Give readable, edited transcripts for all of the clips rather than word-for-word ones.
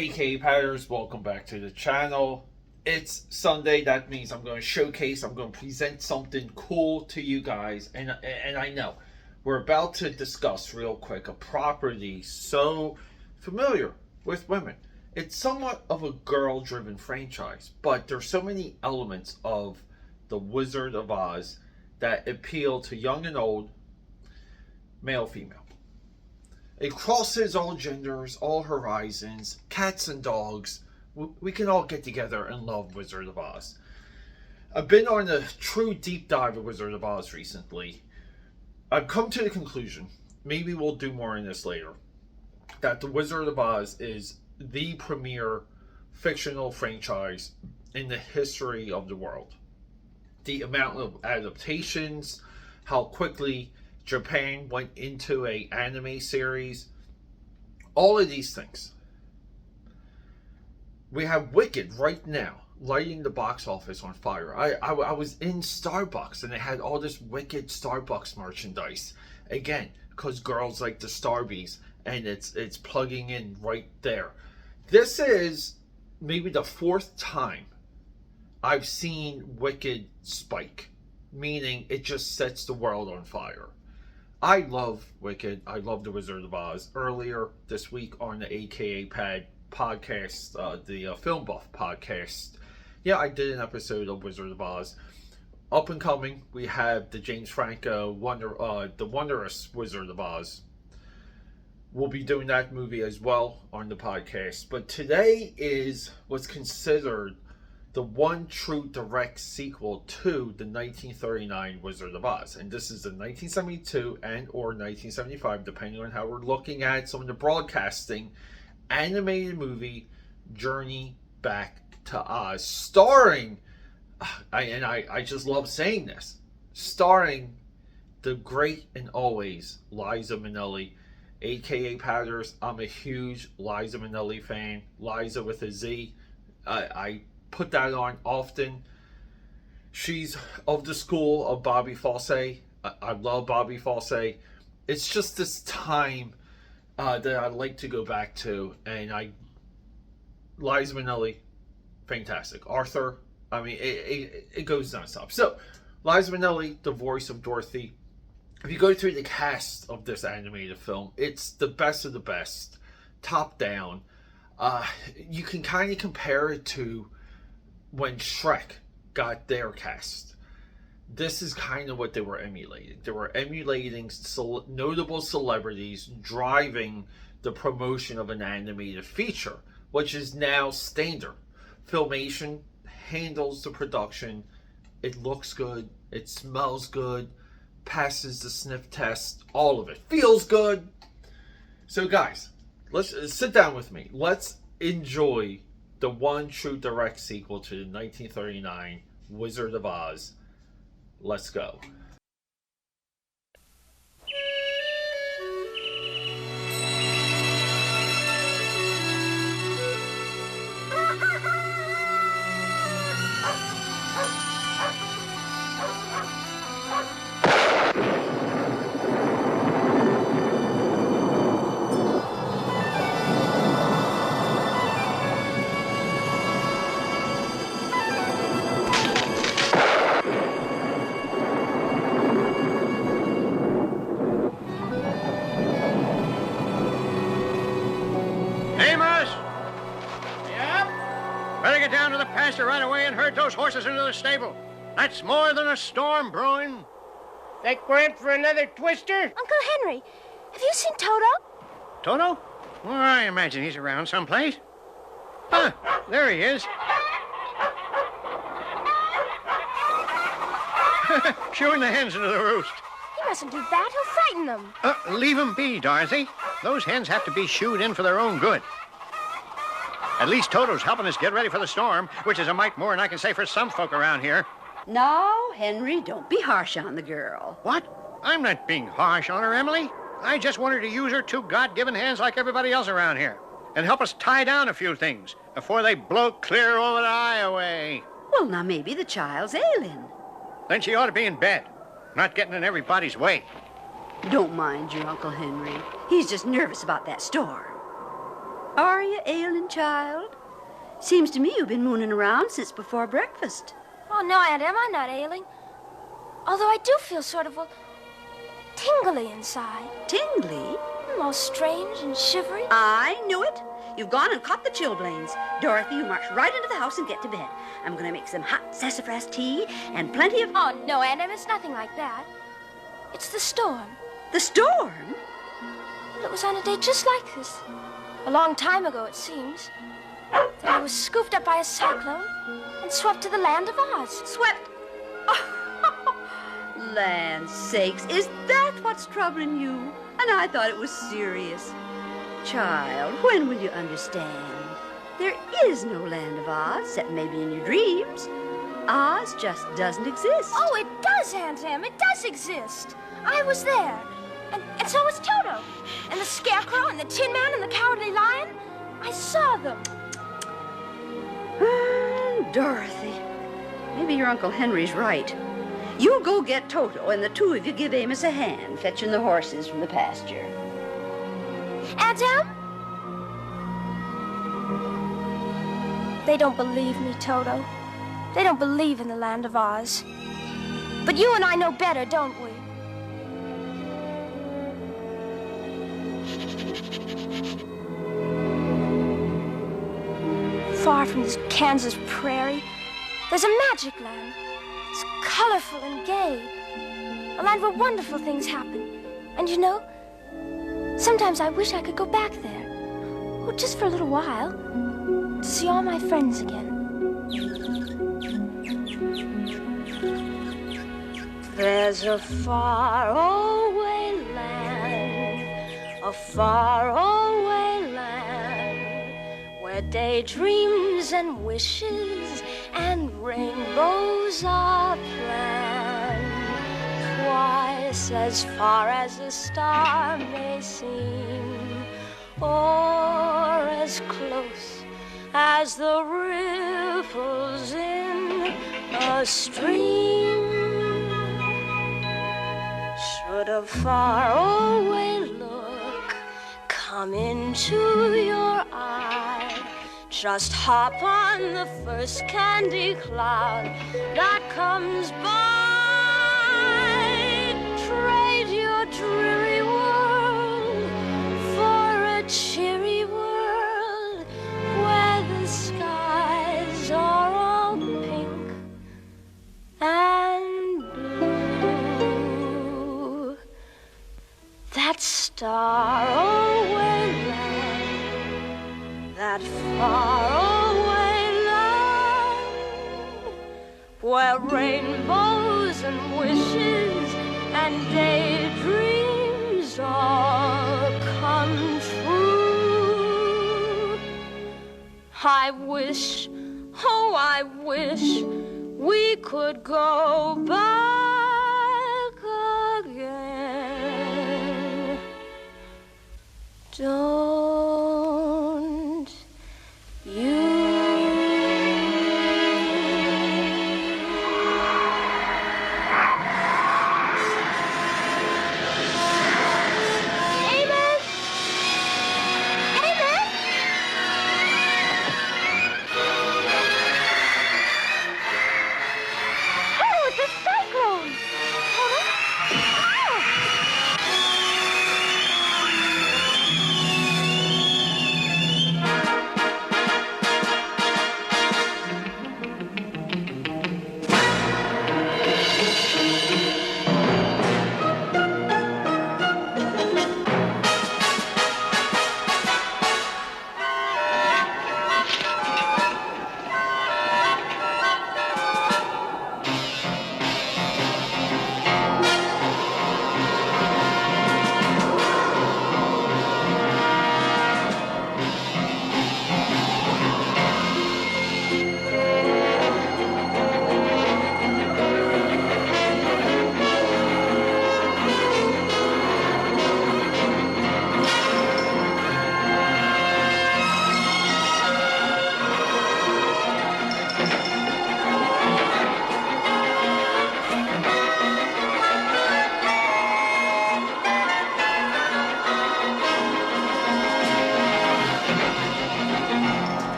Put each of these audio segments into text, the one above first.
aka Patters, welcome back to the channel. It's Sunday, that means I'm going to present something cool to you guys. And I know, we're about to discuss real quick a property so familiar with women. It's somewhat of a girl-driven franchise, but there's so many elements of The Wizard of Oz that appeal to young and old, male, female. It crosses all genders, all horizons, cats and dogs. We can all get together and love Wizard of Oz. I've been on a true deep dive of Wizard of Oz recently. I've come to the conclusion, maybe we'll do more in this later, that The Wizard of Oz is the premier fictional franchise in the history of the world. The amount of adaptations, how quickly Japan went into an anime series, all of these things. We have Wicked right now lighting the box office on fire. I was in Starbucks and they had all this Wicked Starbucks merchandise. Again, because girls like the Starbies, and it's plugging in right there. This is maybe the fourth time I've seen Wicked spike, meaning it just sets the world on fire. I love Wicked. I love The Wizard of Oz. Earlier this week on the AKA Pad podcast, the Film Buff podcast, I did an episode of Wizard of Oz. Up and coming, we have the James Franco the Wondrous Wizard of Oz. We'll be doing that movie as well on the podcast. But today is what's considered the one true direct sequel to the 1939 Wizard of Oz. And this is the 1972 and or 1975, depending on how we're looking at some of the broadcasting, animated movie Journey Back to Oz, starring, I just love saying this, starring the great and always Liza Minnelli, aka Patters. I'm a huge Liza Minnelli fan. Liza with a Z. I put that on often. She's of the school of Bobby Fosse. I love Bobby Fosse. It's just this time that I like to go back to, and Liza Minnelli, fantastic. Arthur, it goes nonstop. So, Liza Minnelli, the voice of Dorothy. If you go through the cast of this animated film, it's the best of the best, top down. You can kind of compare it to when Shrek got their cast. This is kind of what they were emulating. They were emulating notable celebrities driving the promotion of an animated feature, which is now standard. Filmation handles the production. It looks good. It smells good. Passes the sniff test. All of it. Feels good. So guys, let's sit down with me. Let's enjoy the one true direct sequel to the 1939 Wizard of Oz. Let's go. Right away and herd those horses into the stable. That's more than a storm brewing. That cramp for another twister? Uncle Henry, have you seen Toto? Toto? Well, I imagine he's around someplace. Huh, there he is. Shooing the hens into the roost. He mustn't do that. He'll frighten them. Leave him be, Dorothy. Those hens have to be shooed in for their own good. At least Toto's helping us get ready for the storm, which is a mite more than I can say for some folk around here. Now, Henry, don't be harsh on the girl. What? I'm not being harsh on her, Emily. I just want her to use her two God-given hands like everybody else around here and help us tie down a few things before they blow clear over the Ioway. Well, now, maybe the child's ailing. Then she ought to be in bed, not getting in everybody's way. Don't mind your Uncle Henry. He's just nervous about that storm. Are you ailing, child? Seems to me you've been mooning around since before breakfast. Oh, no, Aunt Em, I'm not ailing. Although I do feel sort of, well, tingly inside. Tingly? All strange and shivery. I knew it. You've gone and caught the chilblains. Dorothy, you march right into the house and get to bed. I'm going to make some hot sassafras tea and plenty of... Oh, no, Aunt Em, it's nothing like that. It's the storm. The storm? Well, it was on a day just like this. A long time ago, it seems. That I was scooped up by a cyclone and swept to the land of Oz. Swept? Land sakes, is that what's troubling you? And I thought it was serious. Child, when will you understand? There is no land of Oz, except maybe in your dreams. Oz just doesn't exist. Oh, it does, Aunt Em. It does exist. I was there. And so was Toto. And the Scarecrow and the Tin Man and the Cowardly Lion. I saw them. Dorothy, maybe your Uncle Henry's right. You go get Toto, and the two of you give Amos a hand fetching the horses from the pasture. Aunt Em? They don't believe me, Toto. They don't believe in the land of Oz. But you and I know better, don't we? Far from this Kansas prairie, there's a magic land. It's colorful and gay. A land where wonderful things happen. And you know, sometimes I wish I could go back there. Oh, just for a little while. To see all my friends again. There's a faraway land, a faraway land, where daydreams and wishes and rainbows are planned. Twice as far as a star may seem, or as close as the ripples in a stream. Should a faraway look come into your eye, just hop on the first candy cloud that comes by. Trade your dreary world for a cheery world where the skies are all pink and blue. That star-away land, that far-away land, where rainbows and wishes and daydreams all come true. I wish, oh, I wish we could go back again. Don't you? Amos! Amos! Oh, it's a cyclone! Oh.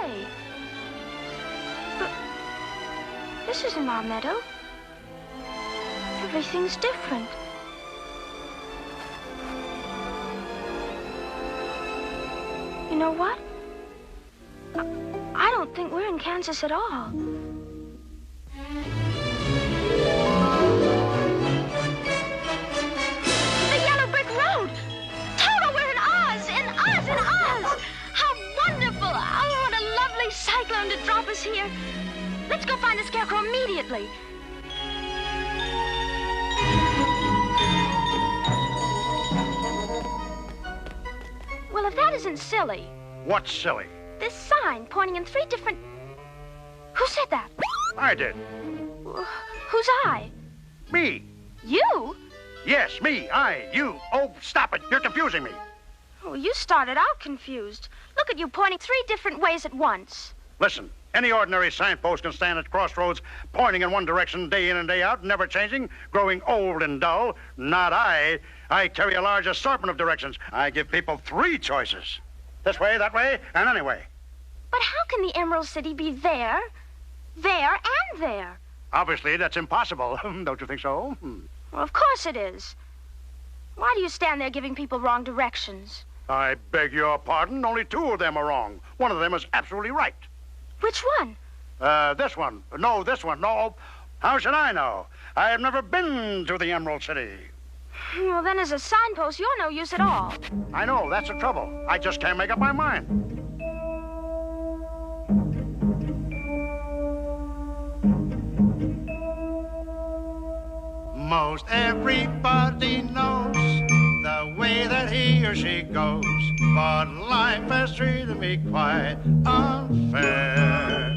way. But this isn't our meadow. Everything's different. You know what? I don't think we're in Kansas at all. The yellow brick road! Toto, we're in Oz! In Oz! In Oz! How wonderful! Oh, what a lovely cyclone to drop us here. Let's go find the Scarecrow immediately. Well, if that isn't silly. What's silly? This sign pointing in 3 different... Who said that? I did. Who's I? Me. You? Yes, me, I, you. Oh, stop it. You're confusing me. Oh, you started out confused. Look at you pointing 3 different ways at once. Listen, any ordinary signpost can stand at crossroads, pointing in one direction day in and day out, never changing, growing old and dull. Not I. I carry a large assortment of directions. I give people 3 choices. This way, that way, and any way. But how can the Emerald City be there, there, and there? Obviously, that's impossible. Don't you think so? Well, of course it is. Why do you stand there giving people wrong directions? I beg your pardon. Only 2 of them are wrong. One of them is absolutely right. Which one? This one. No, this one. No. How should I know? I have never been to the Emerald City. Well, then as a signpost, you're no use at all. I know, that's the trouble. I just can't make up my mind. Most everybody knows the way that he or she goes, but life has treated me quite unfair.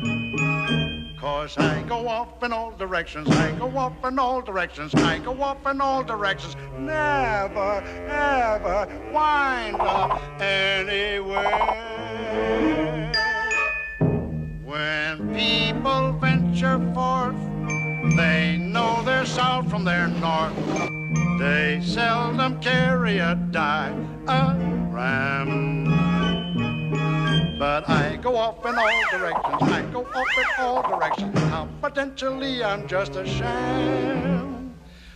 'Cause I go off in all directions, I go off in all directions, I go off in all directions, never, ever wind up anywhere. When people venture forth, they know their south from their north. They seldom carry a diagram. But I go off in all directions, I go off in all directions. Confidentially, I'm just a sham.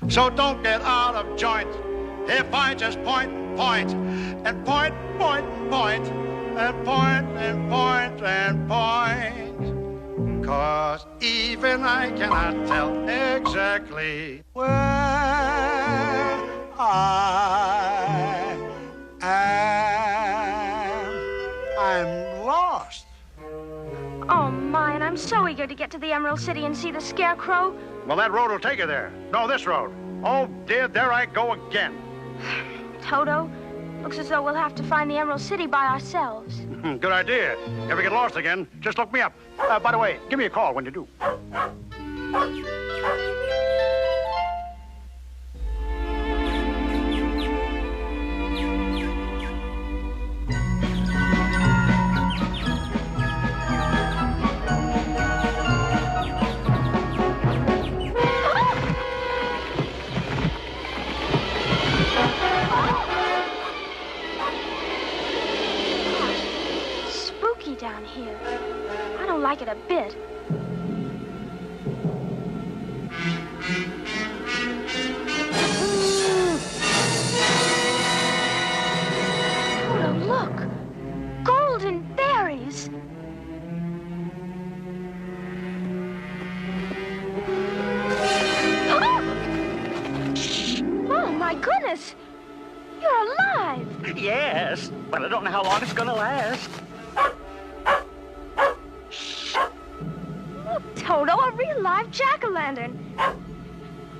So don't get out of joint if I just point, and point, point, point, and point, and point, and point. 'Cause even I cannot tell exactly where I am. I'm lost. Oh, my, and I'm so eager to get to the Emerald City and see the Scarecrow. Well, that road will take you there. No, this road. Oh, dear, there I go again. Toto, looks as though we'll have to find the Emerald City by ourselves. Good idea. If we get lost again, just look me up. By the way, give me a call when you do. Down here. I don't like it a bit. Oh, look! Golden berries! Oh, my goodness! You're alive! Yes, but I don't know how long it's gonna last. Toto, a real live jack-o'-lantern.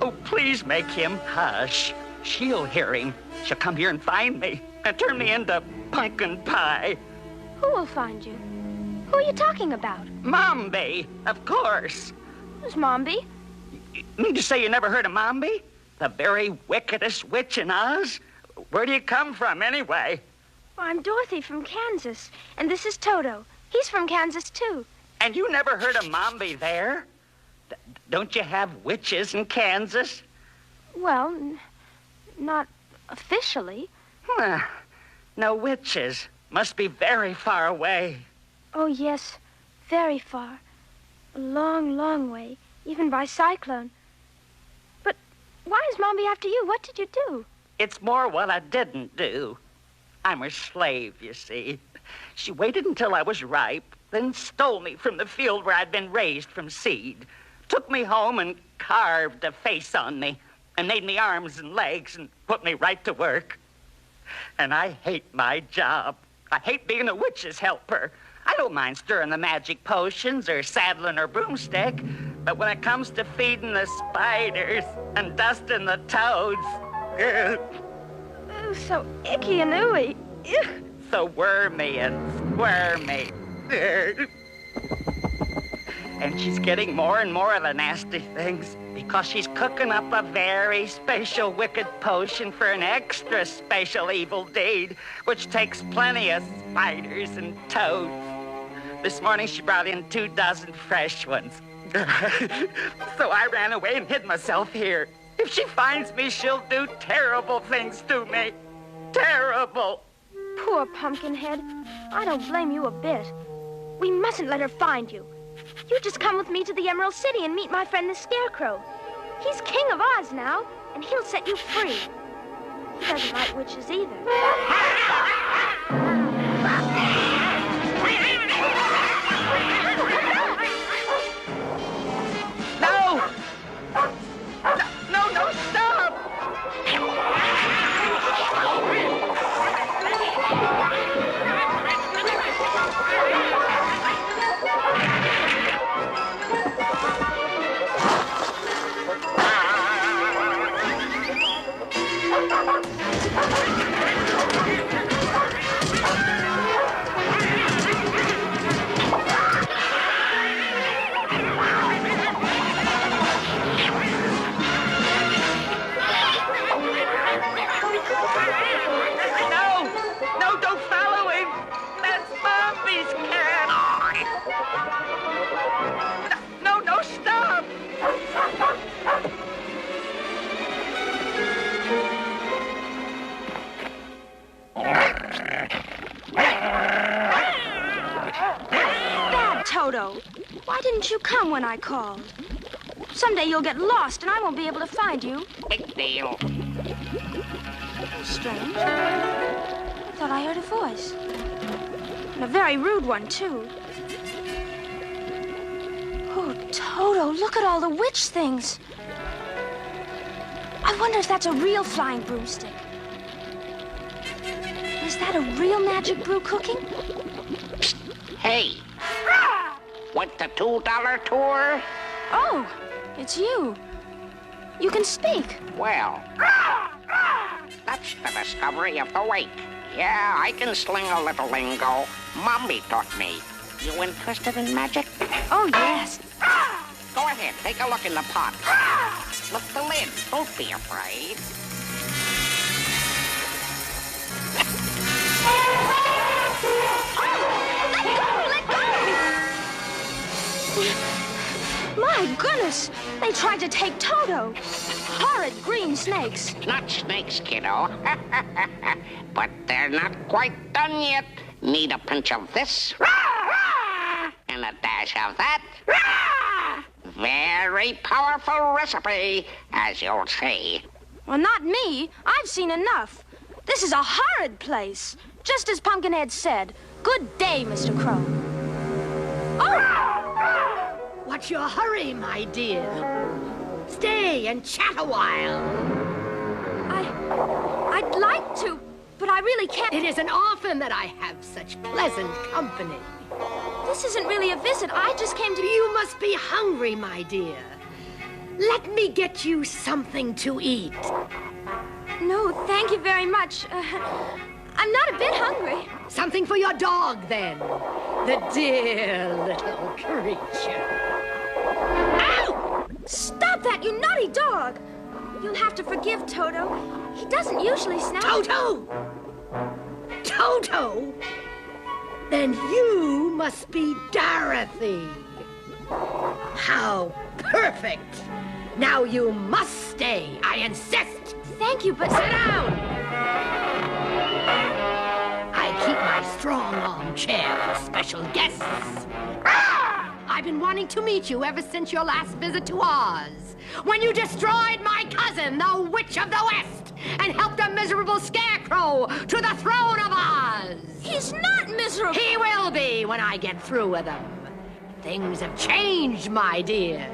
Oh, please make him hush. She'll hear him. She'll come here and find me and turn me into pumpkin pie. Who will find you? Who are you talking about? Mombi, of course. Who's Mombi? You mean to say you never heard of Mombi? The very wickedest witch in Oz? Where do you come from, anyway? Well, I'm Dorothy from Kansas, and this is Toto. He's from Kansas, too. And you never heard of Mombi there? Don't you have witches in Kansas? Well, not officially. No witches. Must be very far away. Oh, yes. Very far. A long, long way. Even by cyclone. But why is Mombi after you? What did you do? It's more what I didn't do. I'm her slave, you see. She waited until I was ripe, then stole me from the field where I'd been raised from seed. Took me home and carved a face on me, and made me arms and legs and put me right to work. And I hate my job. I hate being a witch's helper. I don't mind stirring the magic potions or saddling her broomstick, but when it comes to feeding the spiders and dusting the toads, Oh, so icky and ooey. Ugh. so wormy and squirmy. And she's getting more and more of the nasty things because she's cooking up a very special wicked potion for an extra special evil deed, which takes plenty of spiders and toads. This morning she brought in 24 fresh ones. So I ran away and hid myself here. If she finds me, she'll do terrible things to me. Terrible. Poor Pumpkinhead. I don't blame you a bit. We mustn't let her find you. You just come with me to the Emerald City and meet my friend the Scarecrow. He's King of Oz now, and he'll set you free. He doesn't like witches either. No! No, stop! No, don't follow him! That's Mombi's cat! No, stop! Bad Toto. Why didn't you come when I called? Someday you'll get lost and I won't be able to find you. Big deal. Strange. I thought I heard a voice. And a very rude one, too. Oh, Toto, look at all the witch things. I wonder if that's a real flying broomstick. Is that a real magic brew cooking? Hey. Want the $2 tour? Oh, it's you. You can speak. Well, that's the discovery of the week. Yeah, I can sling a little lingo. Mombi taught me. You interested in magic? Oh, yes. Go ahead, take a look in the pot. Lift the lid. Don't be afraid. Let go! My goodness! They tried to take Toto. Horrid green snakes. Not snakes, kiddo. But they're not quite done yet. Need a pinch of this. And a dash of that. Very powerful recipe, as you'll see. Well, not me. I've seen enough. This is a horrid place. Just as Pumpkinhead said. Good day, Mr. Crow. Oh! What's your hurry, my dear? Stay and chat a while. I'd like to, but I really can't. It isn't often that I have such pleasant company. This isn't really a visit. I just came to... You must be hungry, my dear. Let me get you something to eat. No, thank you very much. I'm not a bit hungry. Something for your dog, then. The dear little creature. Ow! Stop that, you naughty dog! You'll have to forgive Toto. He doesn't usually snap. Toto! Toto? Then you must be Dorothy. How perfect! Now you must stay, I insist. Thank you, but... Sit down! I keep my strong armchair for special guests. I've been wanting to meet you ever since your last visit to Oz, when you destroyed my cousin, the Witch of the West, and helped a miserable Scarecrow to the throne of Oz. He's not miserable. He will be when I get through with him. Things have changed, my dear.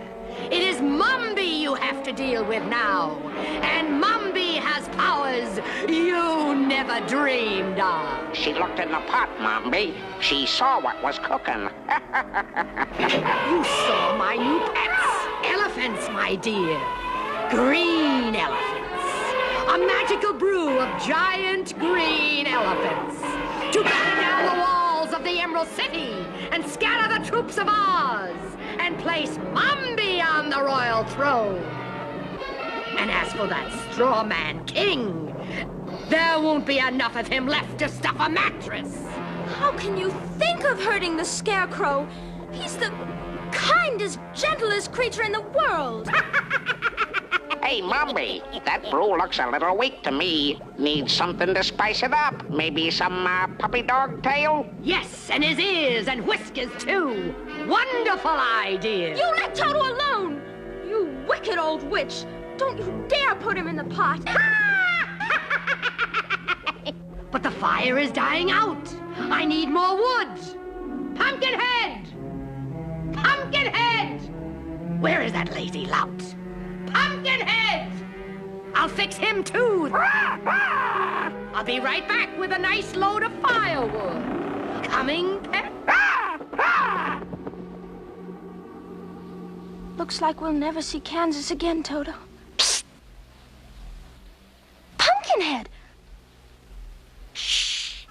It is Mombi you have to deal with now, and Mombi has powers you never dreamed of. She looked in the pot, Mombi. She saw what was cooking. You saw my new pets. Elephants, my dear. Green elephants. A magical brew of giant green elephants. To batter down the walls of the Emerald City and scatter the troops of Oz and place Mombi on the royal throne. And as for that straw man king, there won't be enough of him left to stuff a mattress. How can you think of hurting the Scarecrow? He's the kindest, gentlest creature in the world. Hey, Mombi, that brew looks a little weak to me. Needs something to spice it up. Maybe some puppy dog tail? Yes, and his ears and whiskers, too. Wonderful idea. You let Toto alone! You wicked old witch! Don't you dare put him in the pot! But the fire is dying out. I need more wood. Pumpkinhead! Pumpkinhead! Where is that lazy lout? Pumpkinhead! I'll fix him, too. I'll be right back with a nice load of firewood. Coming, pet? Looks like we'll never see Kansas again, Toto. Psst! Pumpkinhead! Shh!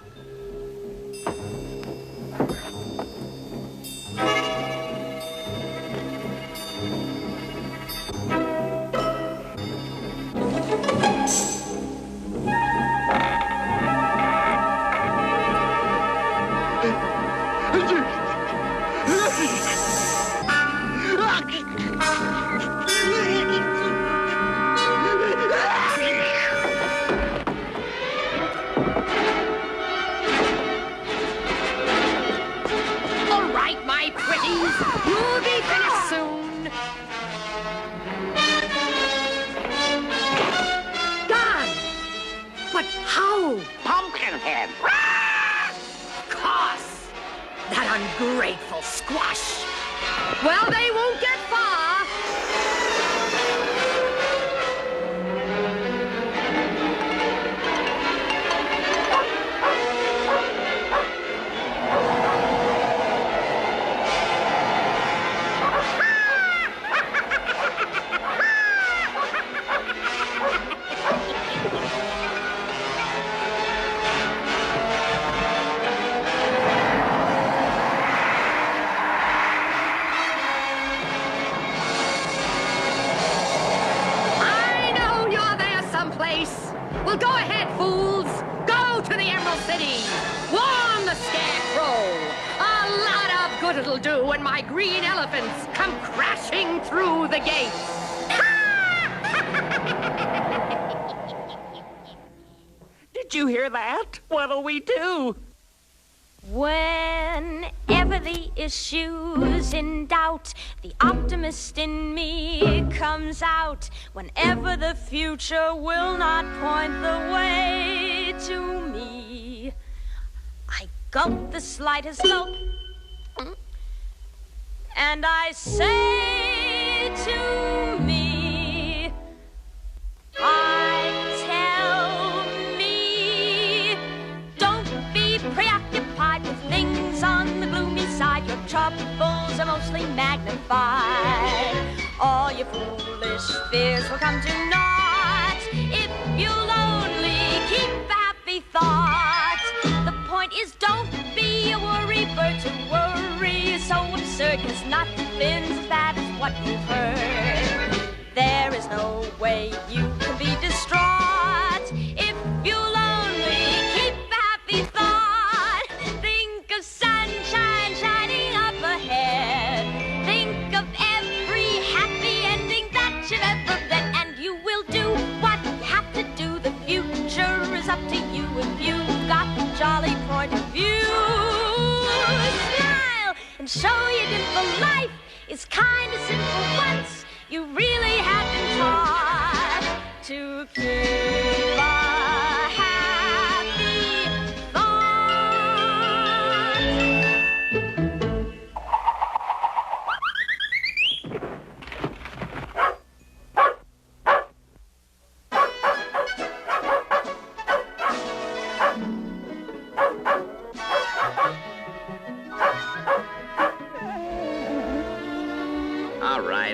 All right, my pretties. You'll be finished soon. Gone. But how? Pumpkinhead. Course. That ungrateful squash. Well, they won't get far. Well, go ahead, fools. Go to the Emerald City. Warn the Scarecrow. A lot of good it'll do when my green elephants come crashing through the gates. Did you hear that? What'll we do? Whenever the issue's in doubt, the optimist in me comes out. Whenever the future will not point the way to me, I gulp the slightest gulp, and I say to me, I tell me, don't be preoccupied with things on the gloomy side. Your troubles are mostly magnified. All your foolish fears will come to naught if you'll only keep a happy thought. The point is, don't be a worry bird. To worry is so absurd, 'cause nothing's as bad as what you've heard. There is no way you can be distraught if you'll only keep a happy thought. Think of sunshine shining up ahead. Think of every happy ending that you've ever read, and you will do what you have to do. The future is up to you if you've got the jolly point of view. vegan for life. It's kind of simple once you really have been taught to keep a happy thought.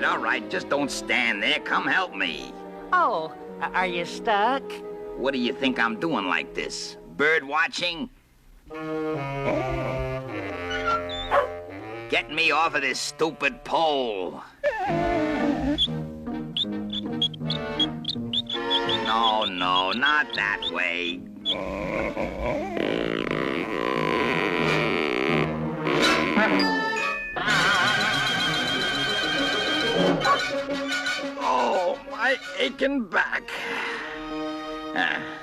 All right, just don't stand there. Come help me. Oh, are you stuck? What do you think I'm doing like this? Bird watching? Get me off of this stupid pole. No, not that way. Oh, my aching back.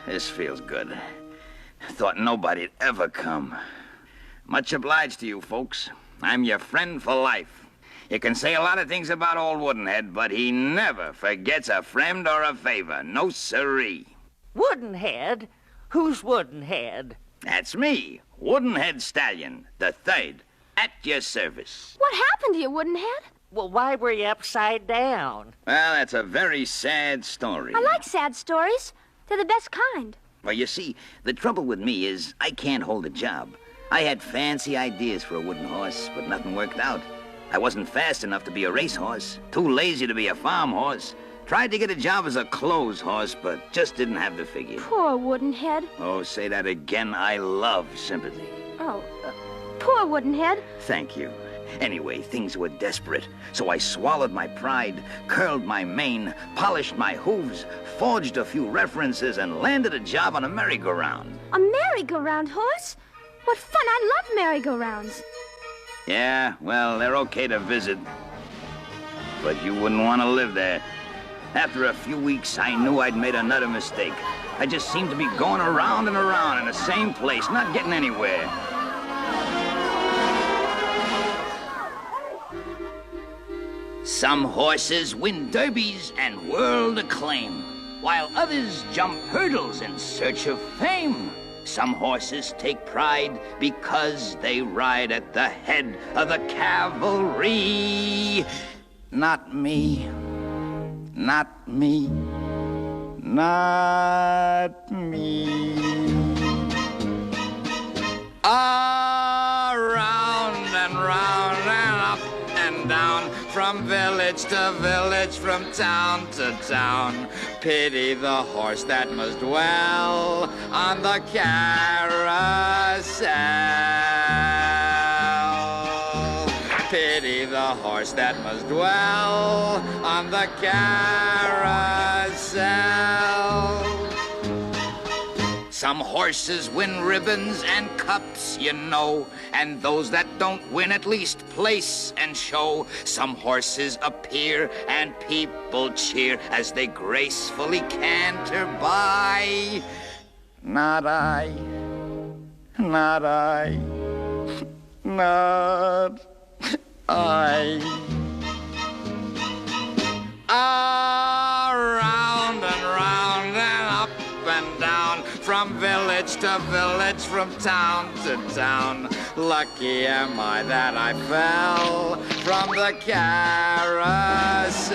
This feels good. Thought nobody'd ever come. Much obliged to you, folks. I'm your friend for life. You can say a lot of things about old Woodenhead, but he never forgets a friend or a favor. No siree. Woodenhead? Who's Woodenhead? That's me, Woodenhead Stallion, the third, at your service. What happened to you, Woodenhead? Well, why were you upside down? Well, that's a very sad story. I like sad stories. They're the best kind. Well, you see, the trouble with me is I can't hold a job. I had fancy ideas for a wooden horse, but nothing worked out. I wasn't fast enough to be a racehorse, too lazy to be a farm horse. Tried to get a job as a clothes horse, but just didn't have the figure. Poor Woodenhead. Oh, say that again. I love sympathy. Oh, poor Woodenhead. Thank you. Anyway, things were desperate, so I swallowed my pride, curled my mane, polished my hooves, forged a few references, and landed a job on a merry-go-round. A merry-go-round horse? What fun! I love merry-go-rounds. Yeah, well, they're okay to visit, but you wouldn't want to live there. After a few weeks, I knew I'd made another mistake. I just seemed to be going around and around in the same place, not getting anywhere. Some horses win derbies and world acclaim, while others jump hurdles in search of fame. Some horses take pride because they ride at the head of the cavalry. Not me. Not me. Not me. Around and round and up and down, from village to village, from town to town. Pity the horse that must dwell on the carousel. Pity the horse that must dwell on the carousel. Some horses win ribbons and cups, you know, and those that don't win at least place and show. Some horses appear and people cheer as they gracefully canter by. Not I, not I, not I. Around and round and up and down, from village to village, from town to town. Lucky am I that I fell from the carousel.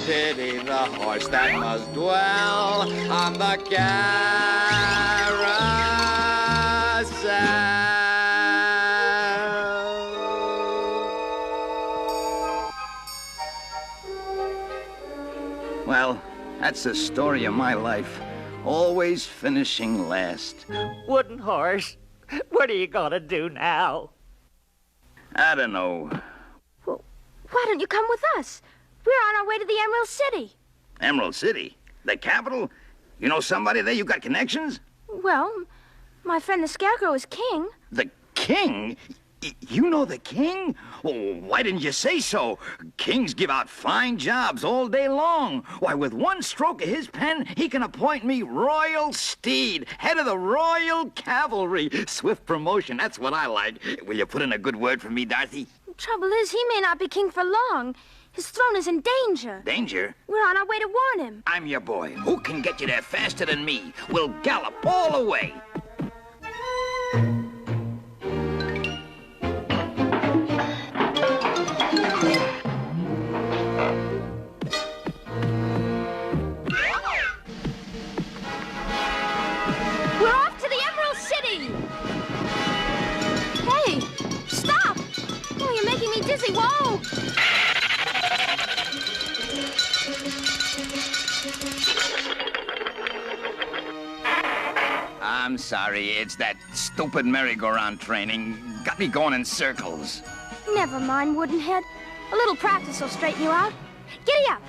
Pity the horse that must dwell on the carousel. Well, that's the story of my life. Always finishing last. Wooden horse, what are you gonna do now? I don't know. Well, why don't you come with us? We're on our way to the Emerald City. Emerald City? The capital? You know somebody there? You got connections? Well, my friend the Scarecrow is king. The king? You know the king? Oh, why didn't you say so? Kings give out fine jobs all day long. Why, with one stroke of his pen, he can appoint me Royal Steed, head of the Royal Cavalry. Swift promotion, that's what I like. Will you put in a good word for me, Dorothy? The trouble is, he may not be king for long. His throne is in danger. Danger? We're on our way to warn him. I'm your boy. Who can get you there faster than me? We'll gallop all the way. We're off to the Emerald City! Hey, stop! Oh, you're making me dizzy. Whoa! I'm sorry, it's that stupid merry-go-round training. Got me going in circles. Never mind, Woodenhead. A little practice will straighten you out. Giddy up!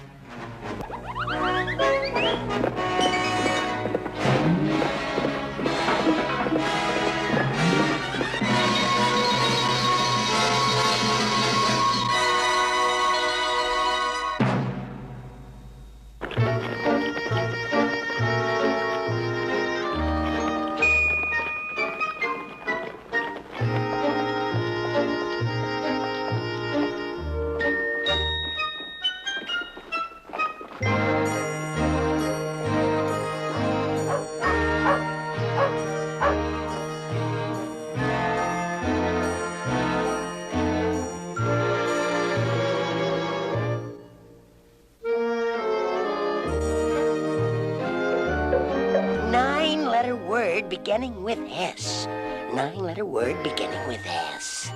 Nine-letter word beginning with S. Nine-letter word beginning with S.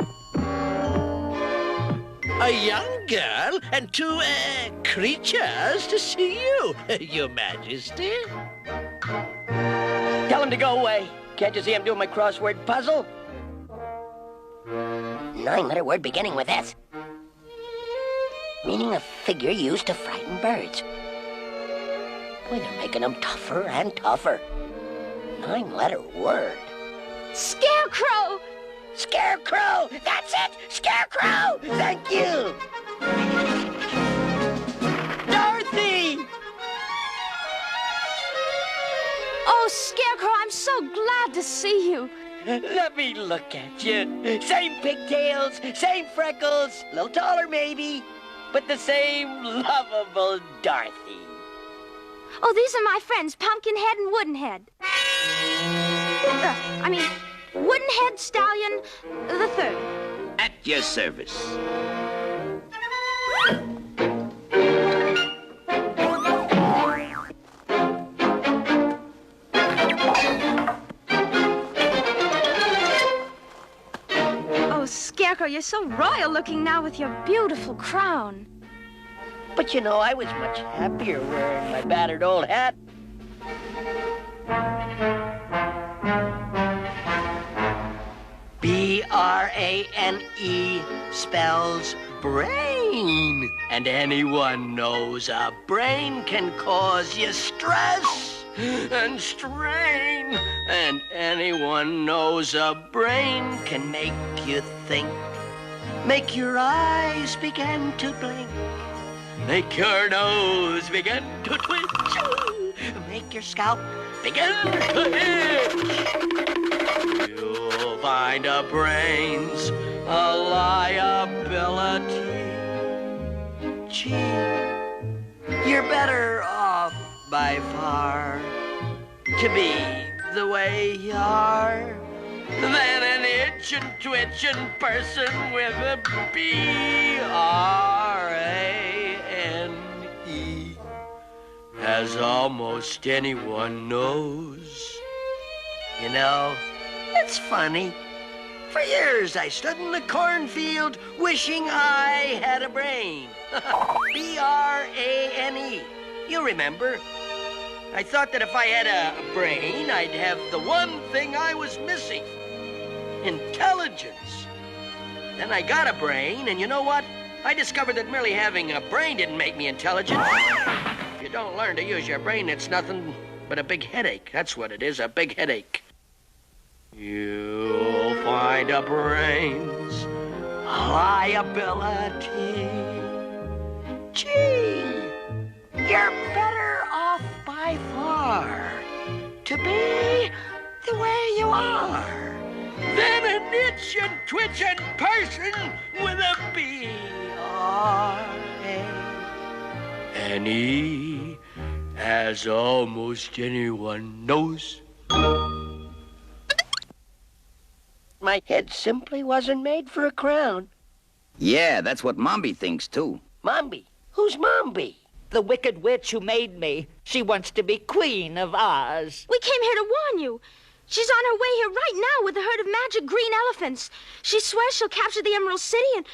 A young girl and two, creatures to see you, Your Majesty. Tell him to go away. Can't you see I'm doing my crossword puzzle? Nine-letter word beginning with S. Meaning a figure used to frighten birds. Boy, they're making them tougher and tougher. Nine-letter word. Scarecrow! Scarecrow! That's it! Scarecrow! Thank you! Dorothy! Oh, Scarecrow, I'm so glad to see you. Let me look at you. Same pigtails, same freckles, a little taller maybe, but the same lovable Dorothy. Oh, these are my friends, Pumpkinhead and Woodenhead. Woodenhead Stallion the Third. At your service. Oh, Scarecrow, you're so royal looking now with your beautiful crown. But you know, I was much happier wearing my battered old hat. B-R-A-N-E spells brain. And anyone knows a brain can cause you stress and strain. And anyone knows a brain can make you think. Make your eyes begin to blink. Make your nose begin to twitch. Make your scalp begin to itch. You'll find a brain's a liability. Gee, you're better off by far to be the way you are than an itchin' twitchin' person with a B-R-A-N-E. As almost anyone knows. You know, it's funny. For years I stood in the cornfield wishing I had a brain. B-R-A-N-E. You remember. I thought that if I had a brain, I'd have the one thing I was missing. Intelligence. Then I got a brain, and you know what? I discovered that merely having a brain didn't make me intelligent. If you don't learn to use your brain, it's nothing but a big headache. That's what it is, a big headache. You'll find devoid of brains, liability. Gee, you're better off by far to be the way you are than an itching, twitching person with a B.R.A. And he, as almost anyone knows, my head simply wasn't made for a crown. Yeah, that's what Mombi thinks, too. Mombi? Who's Mombi? The wicked witch who made me. She wants to be Queen of Oz. We came here to warn you. She's on her way here right now with a herd of magic green elephants. She swears she'll capture the Emerald City and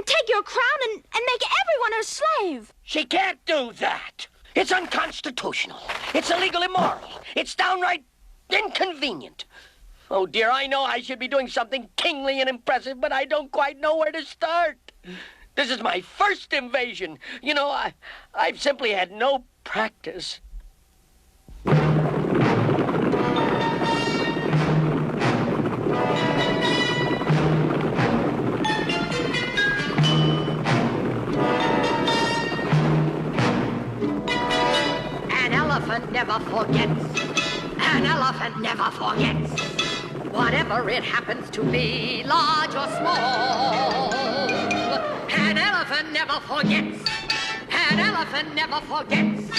take your crown and make everyone her slave. She can't do that. It's unconstitutional. It's illegal, immoral. It's downright inconvenient. Oh, dear, I know I should be doing something kingly and impressive, but I don't quite know where to start. This is my first invasion. You know, I've simply had no practice. An elephant never forgets. An elephant never forgets. Whatever it happens to be, large or small. An elephant never forgets. An elephant never forgets.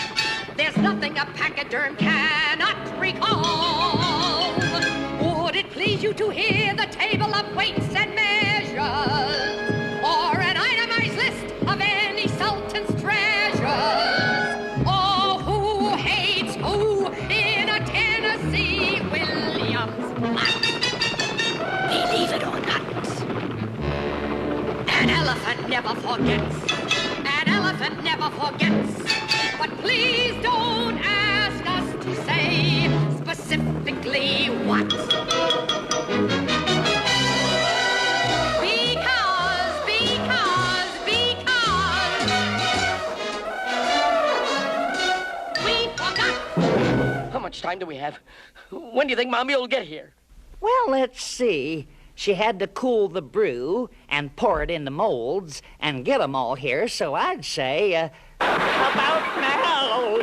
There's nothing a pachyderm cannot recall. Would it please you to hear the table of weights and measures? Or an itemized list of any sultan's treasures? Or who hates who in a Tennessee Williams plot? Believe it or not, an elephant never forgets. An elephant never forgets. But please don't ask us to say specifically what. Because we forgot. How much time do we have? When do you think Mommy will get here? Well, let's see. She had to cool the brew and pour it in the molds and get 'em all here, so I'd say, about now.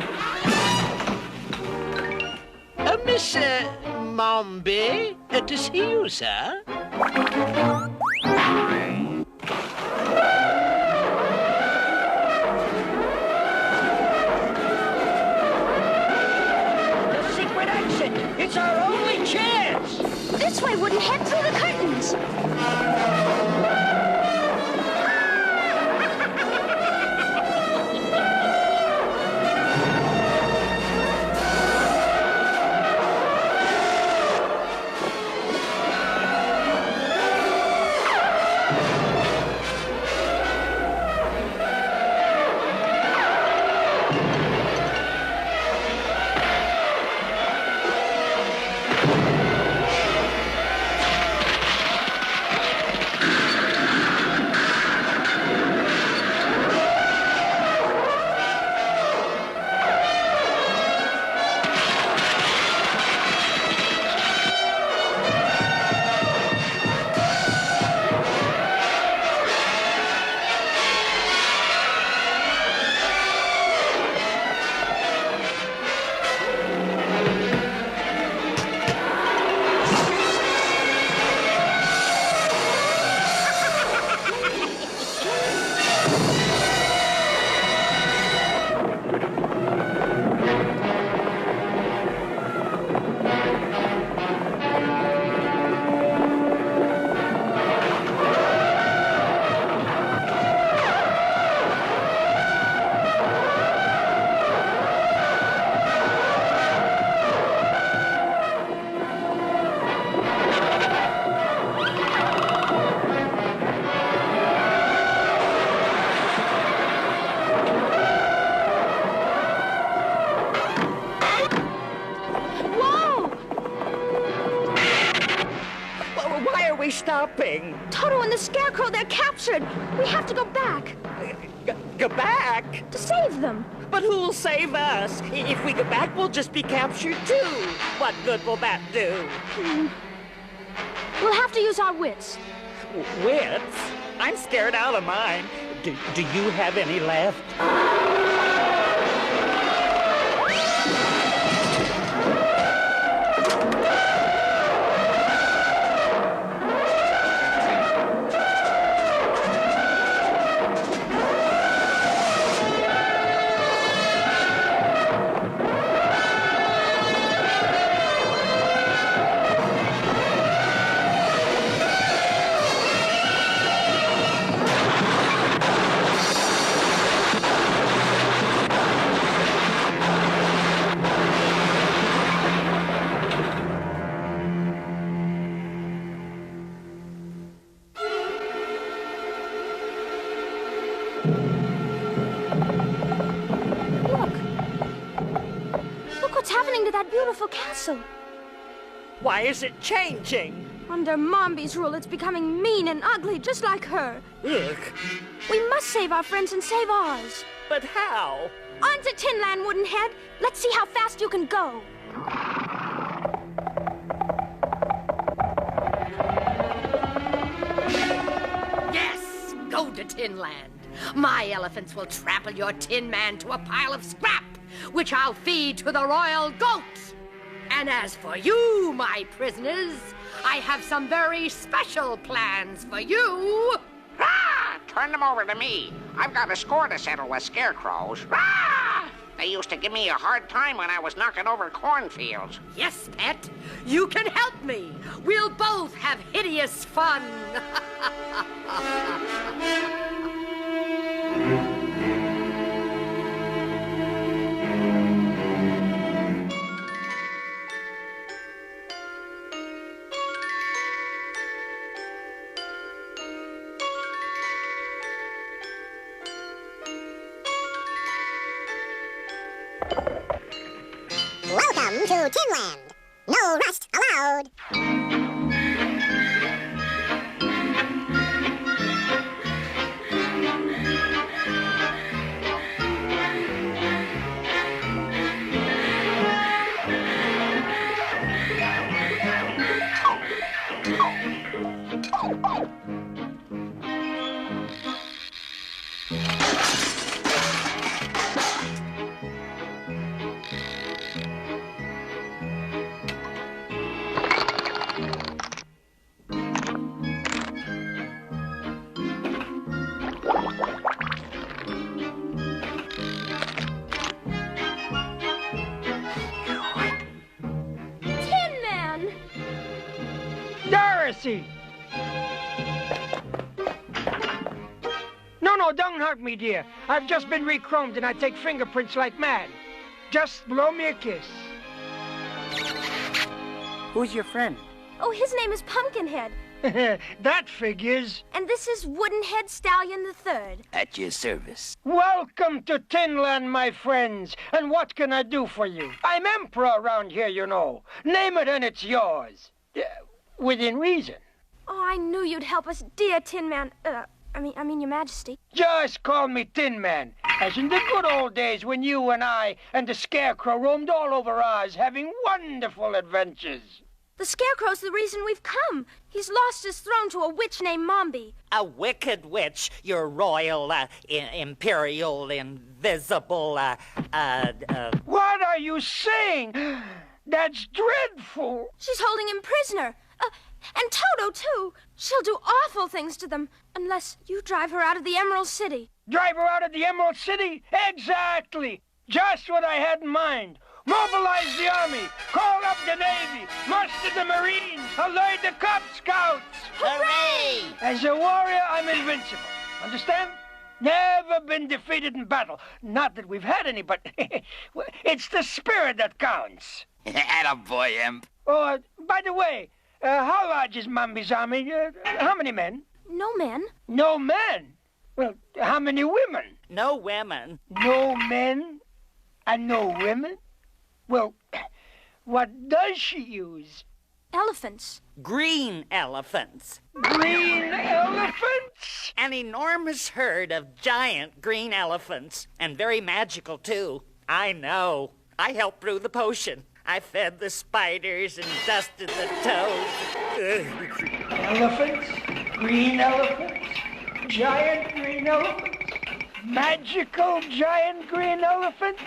Miss Mombi, to see you, sir. The secret exit! It's our only chance! This way wouldn't head through the curtains. Stopping. Toto and the Scarecrow, they're captured. We have to go back. Go back? To save them. But who'll save us? If we go back, we'll just be captured too. What good will that do? We'll have to use our wits. Wits? I'm scared out of mine. Do you have any left? Beautiful castle. Why is it changing? Under Mombi's rule, it's becoming mean and ugly, just like her. Ugh. We must save our friends and save ours. But how? On to Tinland, Wooden Head. Let's see how fast you can go. Yes, go to Tinland. My elephants will trample your Tin Man to a pile of scrap, which I'll feed to the royal goat. And as for you, my prisoners, I have some very special plans for you. Ah! Turn them over to me. I've got a score to settle with scarecrows. Ah! They used to give me a hard time when I was knocking over cornfields. Yes, pet, you can help me. We'll both have hideous fun. Welcome to Tinland. No rust allowed. Dorothy! No, don't hurt me, dear. I've just been re-chromed and I take fingerprints like mad. Just blow me a kiss. Who's your friend? Oh, his name is Pumpkinhead. That figures. And this is Wooden Head Stallion III. At your service. Welcome to Tinland, my friends. And what can I do for you? I'm emperor around here, you know. Name it and it's yours. Within reason. Oh, I knew you'd help us, dear Tin Man. I mean, Your Majesty. Just call me Tin Man, as in the good old days when you and I and the Scarecrow roamed all over Oz, having wonderful adventures. The Scarecrow's the reason we've come. He's lost his throne to a witch named Mombi. A wicked witch, your royal, imperial, invisible, What are you saying? That's dreadful. She's holding him prisoner. And Toto, too. She'll do awful things to them, unless you drive her out of the Emerald City. Drive her out of the Emerald City? Exactly. Just what I had in mind. Mobilize the army, call up the Navy, muster the Marines, alert the Cub Scouts. Hooray! As a warrior, I'm invincible. Understand? Never been defeated in battle. Not that we've had any, but it's the spirit that counts. Attaboy, Imp. Oh, by the way, how large is Mombi's army? How many men? No men. No men? Well, how many women? No women. No men and no women? Well, what does she use? Elephants. Green elephants. Green elephants? An enormous herd of giant green elephants. And very magical, too. I know. I helped brew the potion. I fed the spiders and dusted the toads. Elephants? Green elephants? Giant green elephants? Magical giant green elephants?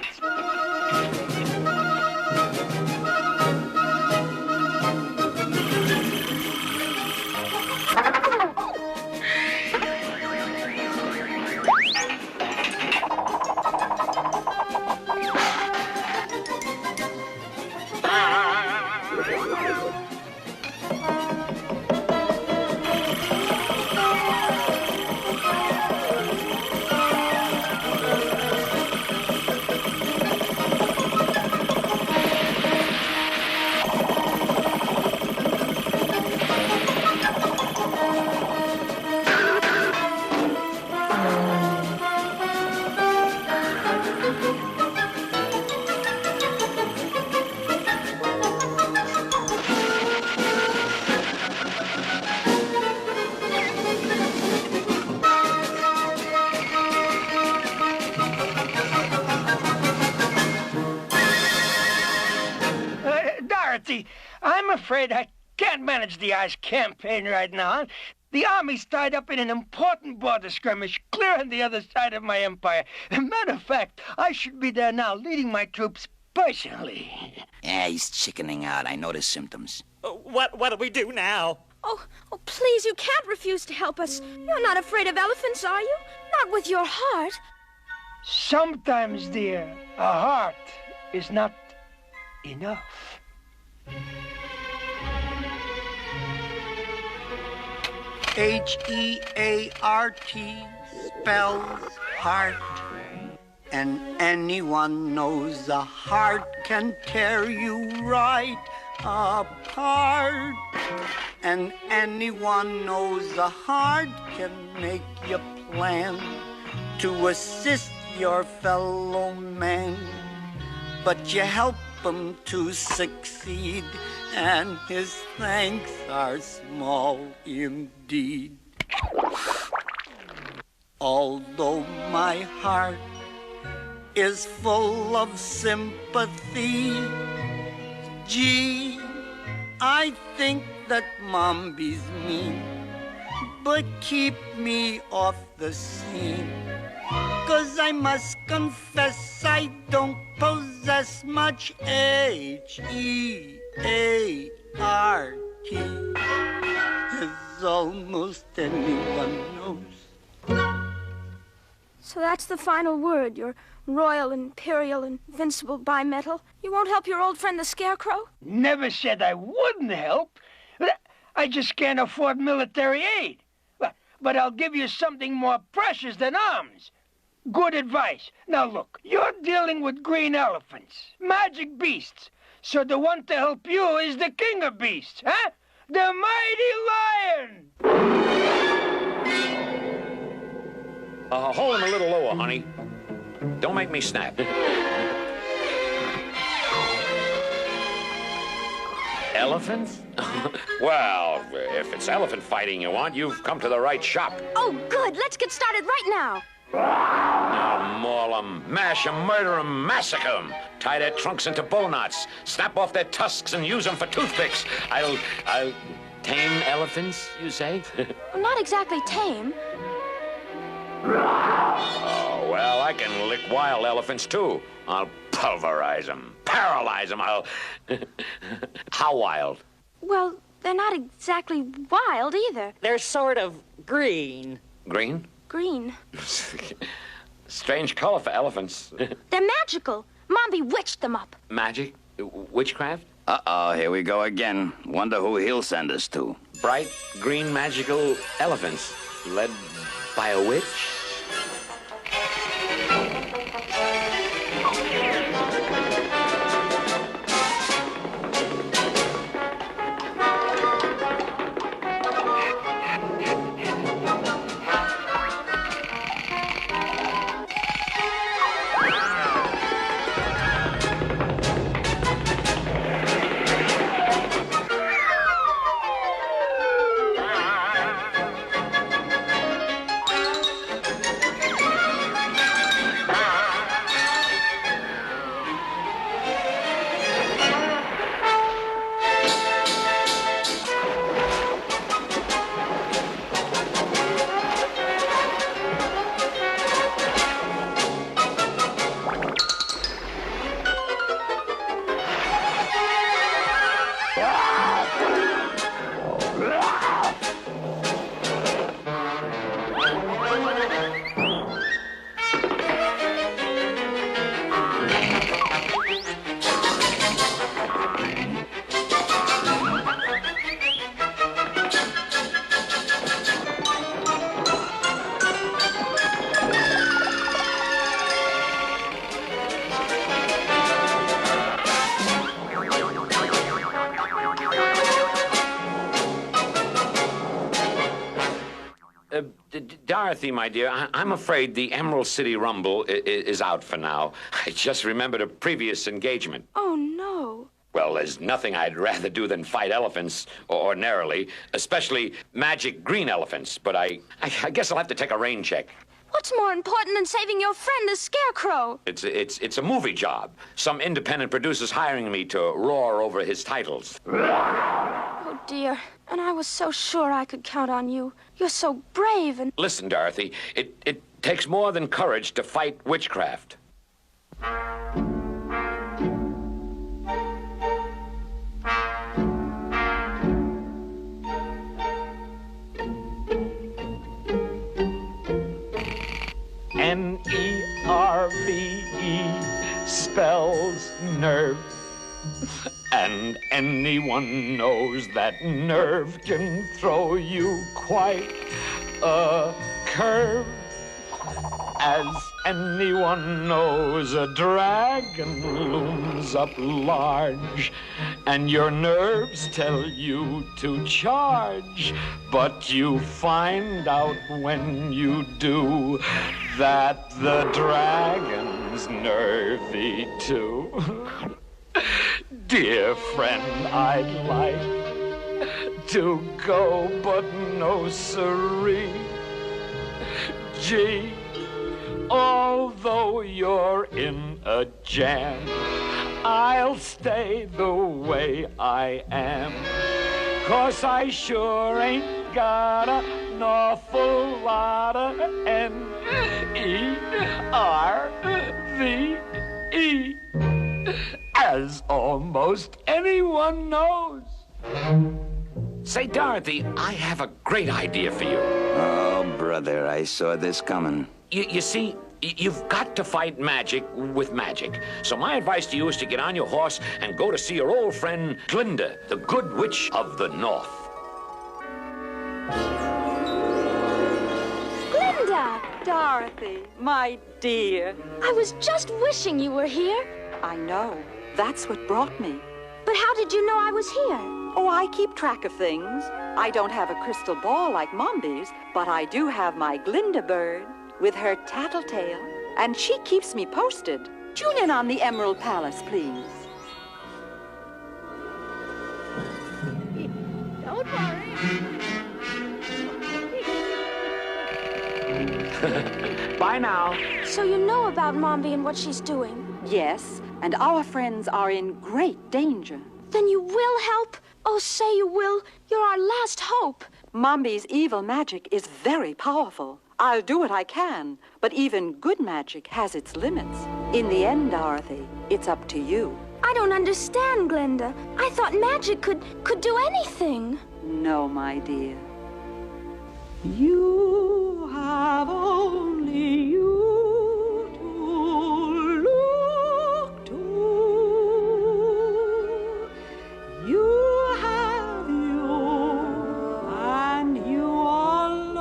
Dorothy, I'm afraid I can't manage the ice campaign right now. The army's tied up in an important border skirmish clear on the other side of my empire. Matter of fact, I should be there now leading my troops personally. Yeah, he's chickening out. I know the symptoms. What do we do now? Oh, please, you can't refuse to help us. You're not afraid of elephants, are you? Not with your heart. Sometimes, dear, a heart is not enough. H-E-A-R-T spells heart. And anyone knows a heart can tear you right apart. And anyone knows a heart can make you plan to assist your fellow man. But you help him to succeed, and his thanks are small indeed. Although my heart is full of sympathy, gee, I think that Mombi's mean, but keep me off the scene. 'Cause I must confess I don't possess much H-E-A-R-T, as almost anyone knows. So that's the final word, your royal, imperial, invincible bimetal? You won't help your old friend the Scarecrow? Never said I wouldn't help. I just can't afford military aid. But I'll give you something more precious than arms. Good advice. Now look, you're dealing with green elephants, magic beasts. So the one to help you is the king of beasts, huh? The mighty lion! Hold him a little lower, honey. Don't make me snap. Elephants? Well, if it's elephant fighting you want, you've come to the right shop. Oh, good. Let's get started right now. Now, maul 'em, mash 'em, murder 'em, massacre 'em. Tie their trunks into bow knots, snap off their tusks and use 'em for toothpicks. I'll tame elephants, you say? Well, not exactly tame. Oh, well, I can lick wild elephants, too. I'll pulverize 'em, paralyze 'em, How wild? Well, they're not exactly wild either. They're sort of green. Green? Green. Strange color for elephants. They're magical. Mombi witched them up. Magic? Witchcraft? Uh-oh, here we go again. Wonder who he'll send us to. Bright, green, magical elephants led by a witch? Dorothy, my dear, I'm afraid the Emerald City Rumble is out for now. I just remembered a previous engagement. Oh, no. Well, there's nothing I'd rather do than fight elephants ordinarily, especially magic green elephants. But I guess I'll have to take a rain check. What's more important than saving your friend, the Scarecrow? It's a movie job. Some independent producer's hiring me to roar over his titles. Oh, dear. And I was so sure I could count on you. You're so brave and... Listen, Dorothy, it takes more than courage to fight witchcraft. N-E-R-V-E spells nerve. And anyone knows that nerve can throw you quite a curve. As anyone knows, a dragon looms up large, and your nerves tell you to charge. But you find out when you do that the dragon's nervy too. Dear friend, I'd like to go, but no siree. Gee, although you're in a jam, I'll stay the way I am. 'Cause I sure ain't got an awful lot of N-E-R-V-E, as almost anyone knows. Say, Dorothy, I have a great idea for you. Oh, brother, I saw this coming. You see, you've got to fight magic with magic. So my advice to you is to get on your horse and go to see your old friend Glinda, the good witch of the north. Glinda! Dorothy, my dear. I was just wishing you were here. I know. That's what brought me. But how did you know I was here? Oh, I keep track of things. I don't have a crystal ball like Mombi's, but I do have my Glinda bird with her tattletale, and she keeps me posted. Tune in on the Emerald Palace, please. Don't worry. Bye now. So you know about Mombi and what she's doing? Yes, and our friends are in great danger. Then you will help? Oh, say you will. You're our last hope. Mombi's evil magic is very powerful. I'll do what I can, but even good magic has its limits. In the end, Dorothy, it's up to you. I don't understand, Glinda. I thought magic could do anything. No, my dear. You have only you to look to. You have you, and you alone.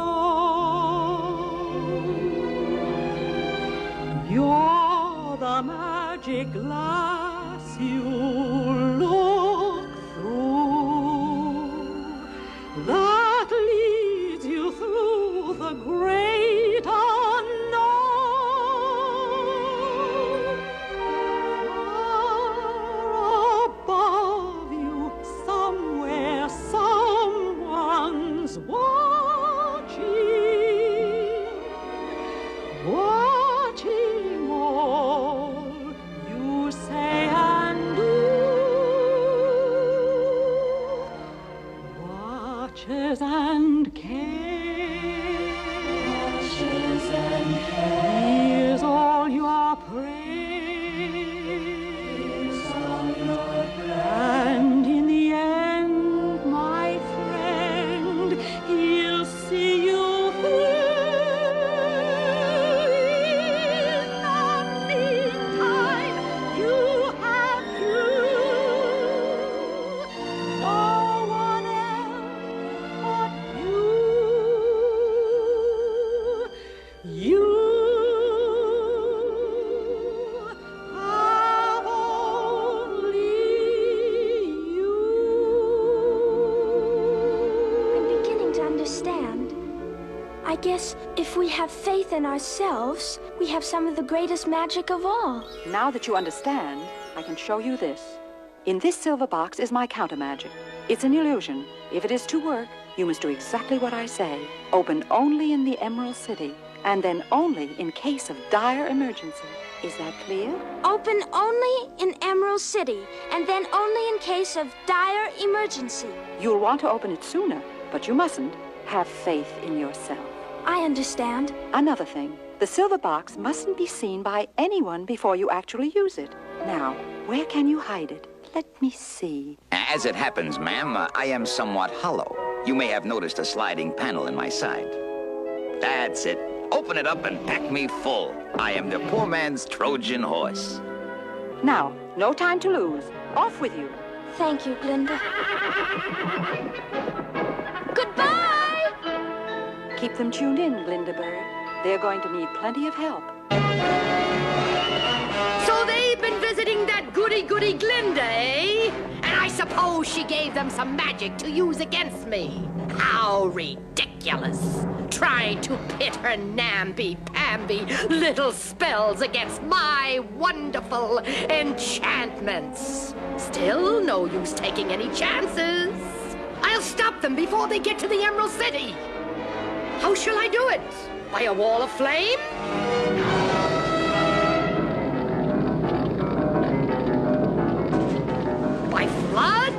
You're the magic glass you look through. That leads you through the great unknown. Far above you, somewhere, someone's watching, watching all you say and do. I guess if we have faith in ourselves, we have some of the greatest magic of all. Now that you understand, I can show you this. In this silver box is my counter magic. It's an illusion. If it is to work, you must do exactly what I say. Open only in the Emerald City, and then only in case of dire emergency. Is that clear? Open only in Emerald City, and then only in case of dire emergency. You'll want to open it sooner, but you mustn't. Have faith in yourself. I understand. Another thing, the silver box mustn't be seen by anyone before you actually use it. Now, where can you hide it? Let me see. As it happens, ma'am, I am somewhat hollow. You may have noticed a sliding panel in my side. That's it. Open it up and pack me full. I am the poor man's Trojan horse. Now, no time to lose. Off with you. Thank you, Glinda. Goodbye! Keep them tuned in, Glinda Bird. They're going to need plenty of help. So they've been visiting that goody-goody Glinda, eh? And I suppose she gave them some magic to use against me. How ridiculous. Trying to pit her namby-pamby little spells against my wonderful enchantments. Still, no use taking any chances. I'll stop them before they get to the Emerald City. How shall I do it? By a wall of flame? By flood?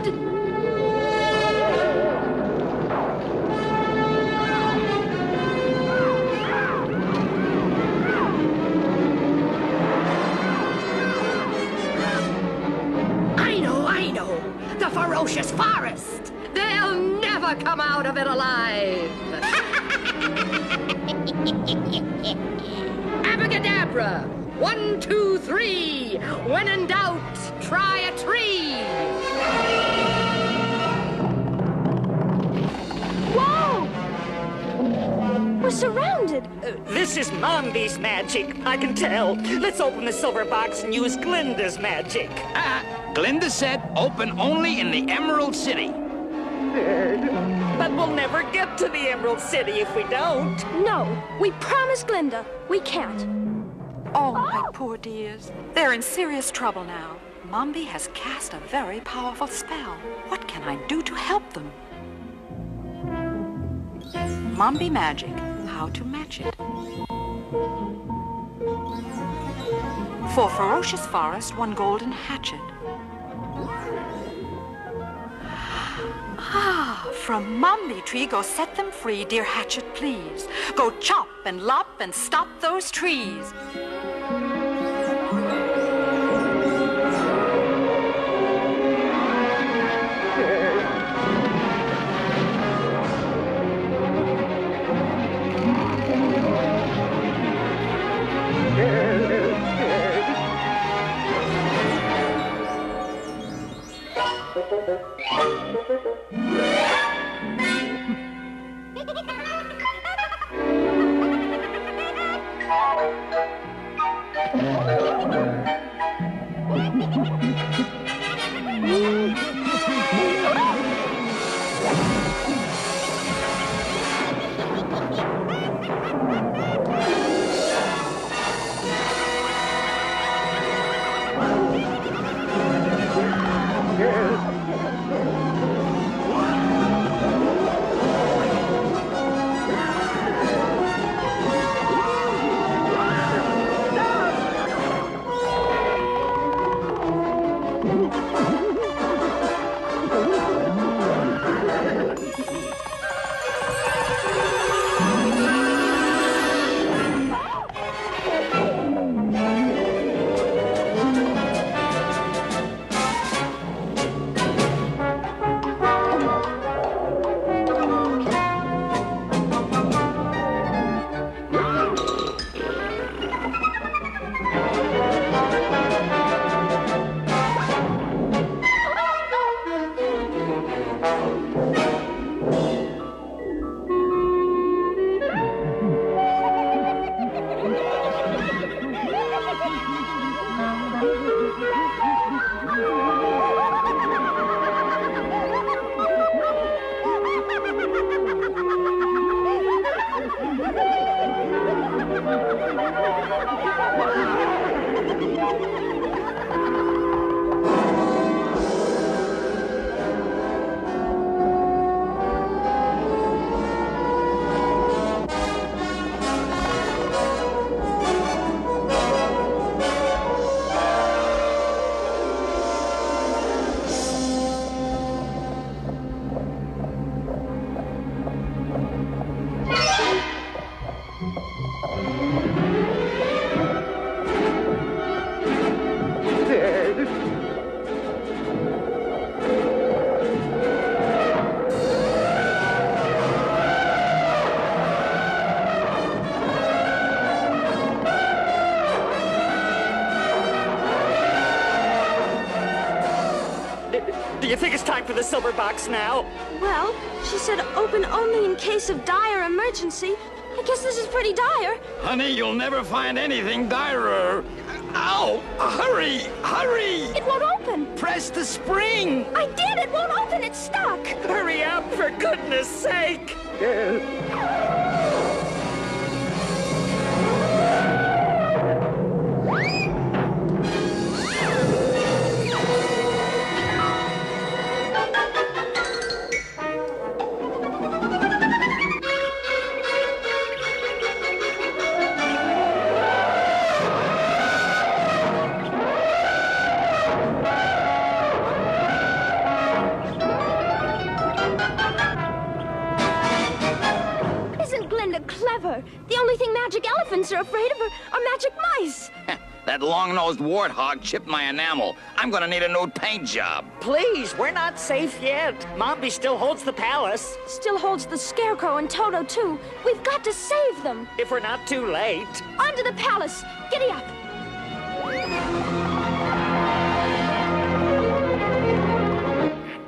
I know. The Ferocious Forest. They'll never come out of it alive. Abracadabra! 1, 2, 3. When in doubt, try a tree. Whoa! We're surrounded. This is Mombi's magic, I can tell. Let's open the silver box and use Glinda's magic. Glinda said open only in the Emerald City. But we'll never get to the Emerald City if we don't. No, we promised Glinda. We can't. Oh, my poor dears. They're in serious trouble now. Mombi has cast a very powerful spell. What can I do to help them? Mombi magic. How to match it. For Ferocious Forest, 1 golden hatchet. From Mombi tree, go set them free, dear hatchet, please. Go chop and lop and stop those trees. Do you think it's time for the silver box now? Well, she said open only in case of dire emergency. I guess this is pretty dire. Honey, you'll never find anything direr. Ow! Hurry! Hurry! It won't open. Press the spring! I did! It won't open! It's stuck! Hurry up, for goodness sake! Clever. The only thing magic elephants are afraid of are magic mice. That long-nosed warthog chipped my enamel. I'm gonna need a new paint job. Please, we're not safe yet. Mombi still holds the palace. Still holds the Scarecrow and Toto, too. We've got to save them. If we're not too late. On to the palace. Giddy up.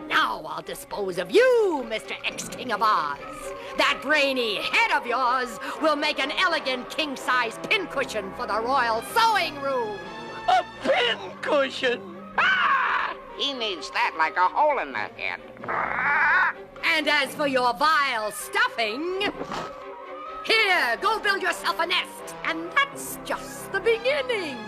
Now I'll dispose of you, Mr. Ex-King of Oz. That brainy head of yours will make an elegant king-size pincushion for the royal sewing room. A pincushion? Ah! He needs that like a hole in the head. And as for your vile stuffing, here, go build yourself a nest. And that's just the beginning.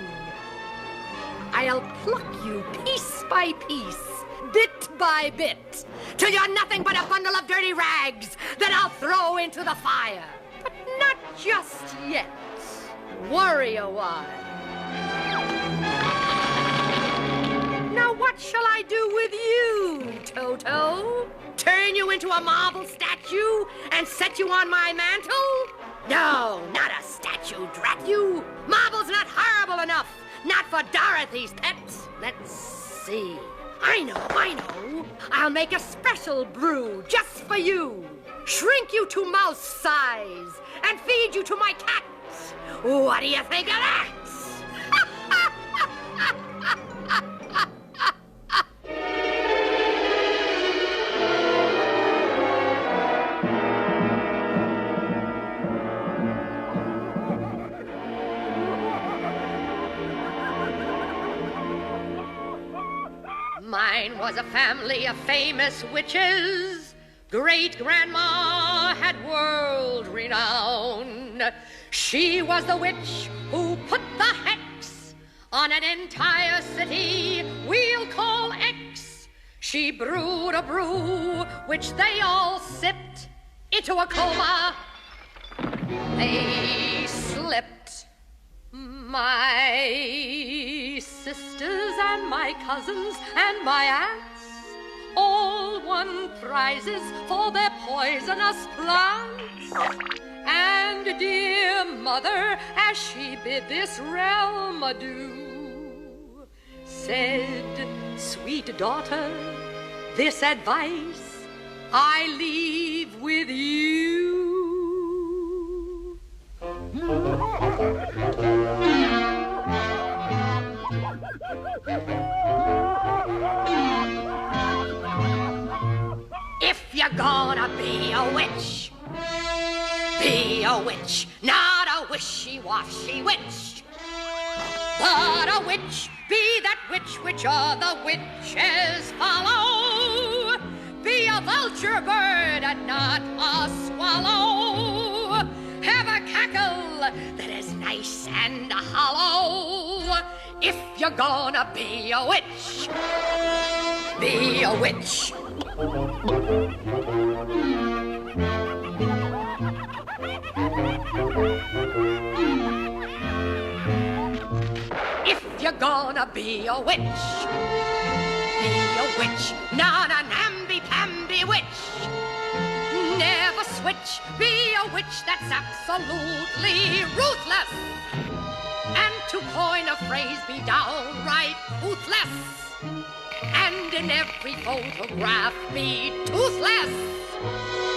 I'll pluck you piece by piece, bit by bit, till you're nothing but a bundle of dirty rags that I'll throw into the fire. But not just yet. Worry a while. Now what shall I do with you, Toto? Turn you into a marble statue and set you on my mantle? No, not a statue, drat you. Marble's not horrible enough. Not for Dorothy's pets. Let's see. I know. I'll make a special brew just for you. Shrink you to mouse size and feed you to my cats. What do you think of that? Mine was a family of famous witches. Great-grandma had world renown. She was the witch who put the hex on an entire city we'll call X. She brewed a brew which they all sipped into a coma. They slipped. My sisters and my cousins and my aunts all won prizes for their poisonous plants. And dear mother, as she bid this realm adieu, said, sweet daughter, this advice I leave with you. If you're gonna be a witch, not a wishy-washy witch, but a witch, be that witch other witches follow. Be a vulture bird and not a swallow. Have a cackle that is nice and hollow. If you're gonna be a witch, be a witch. If you're gonna be a witch, be a witch, not a namby-pamby witch. Never switch, be a witch that's absolutely ruthless. And to coin a phrase, be downright toothless. And in every photograph, be toothless.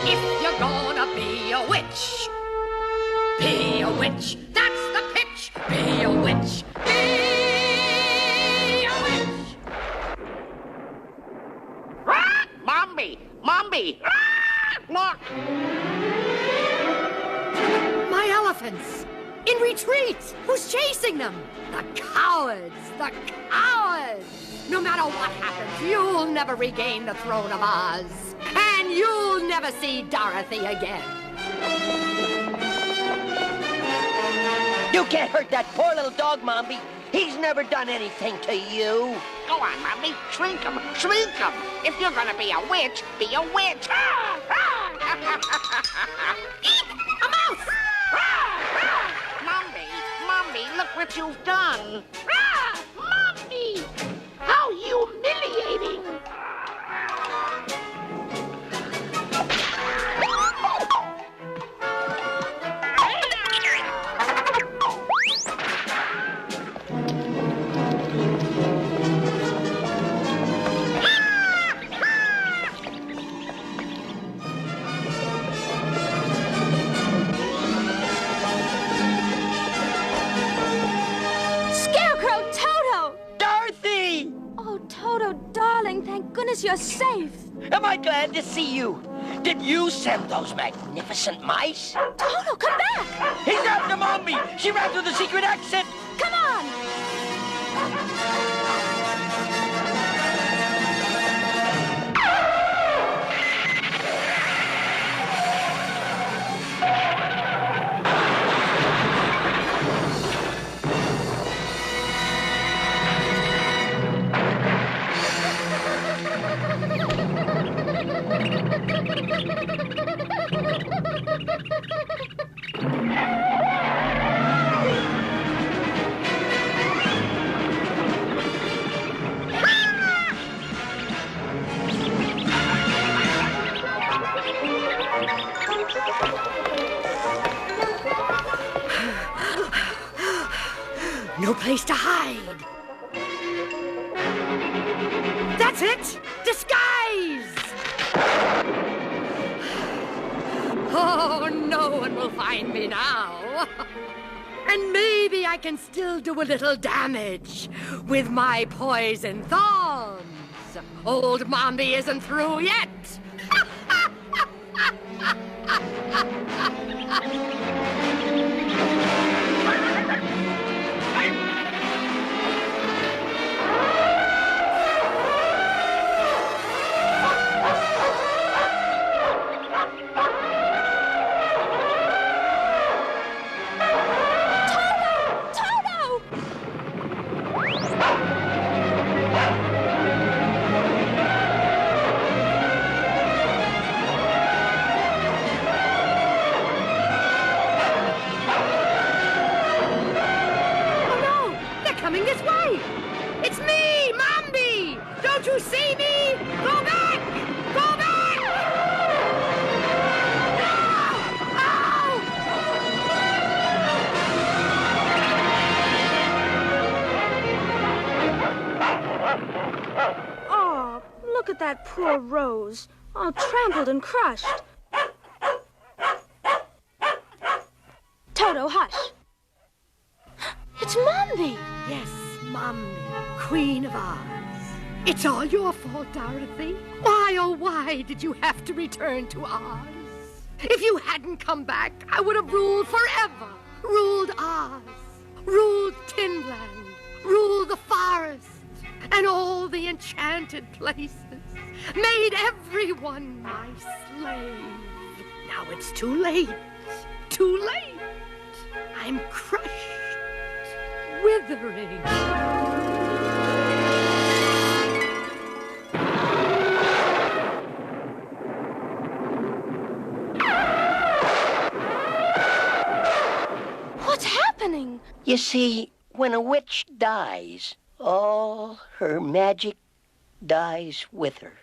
If you're gonna be a witch, be a witch. That's the pitch. Be a witch. Be a witch. Ah, Mombi! Mombi! Ah, look! My elephants! In retreat! Who's chasing them? The cowards! The cowards! No matter what happens, you'll never regain the throne of Oz. And you'll never see Dorothy again. You can't hurt that poor little dog, Mombi. He's never done anything to you. Go on, Mombi. Shrink him. Shrink him. If you're gonna be a witch, be a witch. Ah, ah. Eek! A mouse! Mombi, look what you've done. Ah, Mombi! How humiliating! Scarecrow, Toto! Dorothy! Oh, Toto, darling, thank goodness you're safe. Am I glad to see you? Did you send those magnificent mice? Toto, come back! He's after Mombi! She ran through the secret exit! Come on! No place to hide. That's it! Disguise! Oh, no one will find me now. And maybe I can still do a little damage with my poison thorns. Old Mombi isn't through yet. That poor Rose, all trampled and crushed. Toto, hush. It's Mombi. Yes, Mombi, Queen of Oz. It's all your fault, Dorothy. Why, oh, why did you have to return to Oz? If you hadn't come back, I would have ruled forever. Ruled Oz, ruled Tinland, ruled the forest, and all the enchanted places. Made everyone my slave. Now it's too late. Too late. I'm crushed, withering. happening? You see, when a witch dies, all her magic dies with her.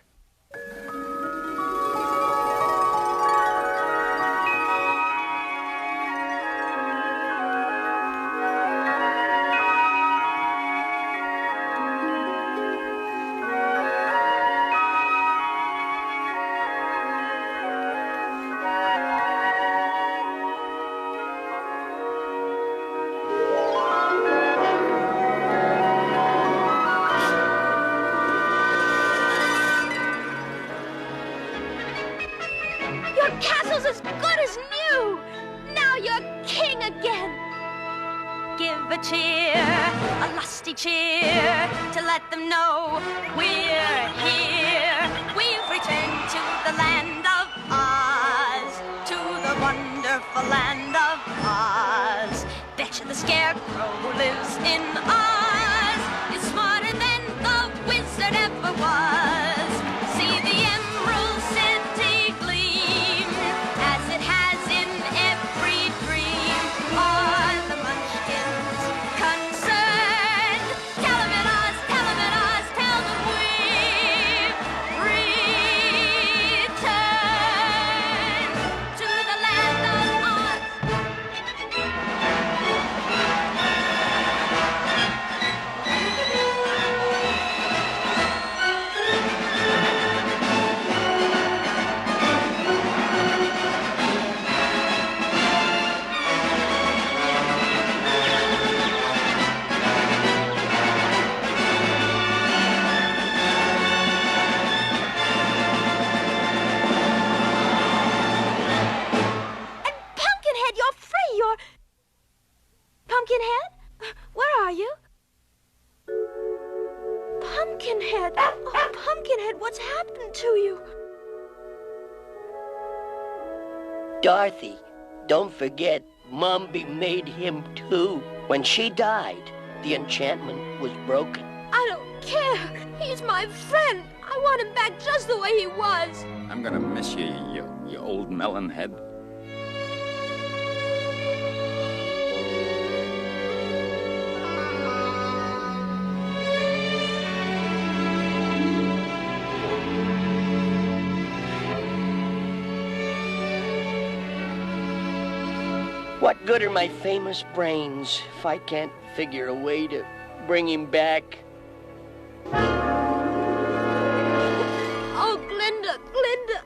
Castle's as good as new! Now you're king again! Give a cheer, a lusty cheer, to let them know we're here. We've returned to the land of Oz, to the wonderful land of Oz. Betcha the Scarecrow who lives in Oz is smarter than the wizard ever was. See the Emerald City gleam as it has in every dream. Are the Munchkins concerned? Tell them in Oz, tell them in Oz, tell them we've returned to the land of Oz. Pumpkinhead, you're free! You're... Pumpkinhead? Where are you? Pumpkinhead! Oh, Pumpkinhead, what's happened to you? Dorothy, don't forget, Mombi made him too. When she died, the enchantment was broken. I don't care. He's my friend. I want him back just the way he was. I'm gonna miss you, you old melon head. What good are my famous brains if I can't figure a way to bring him back? Oh, Glinda, Glinda,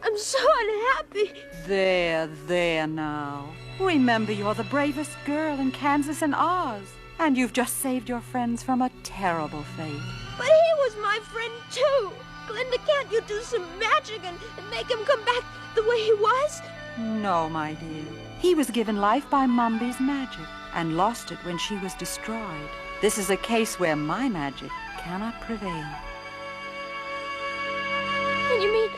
I'm so unhappy. There now. Remember, you're the bravest girl in Kansas and Oz. And you've just saved your friends from a terrible fate. But he was my friend, too. Glinda, can't you do some magic and make him come back the way he was? No, my dear. He was given life by Mombi's magic and lost it when she was destroyed. This is a case where my magic cannot prevail. And you mean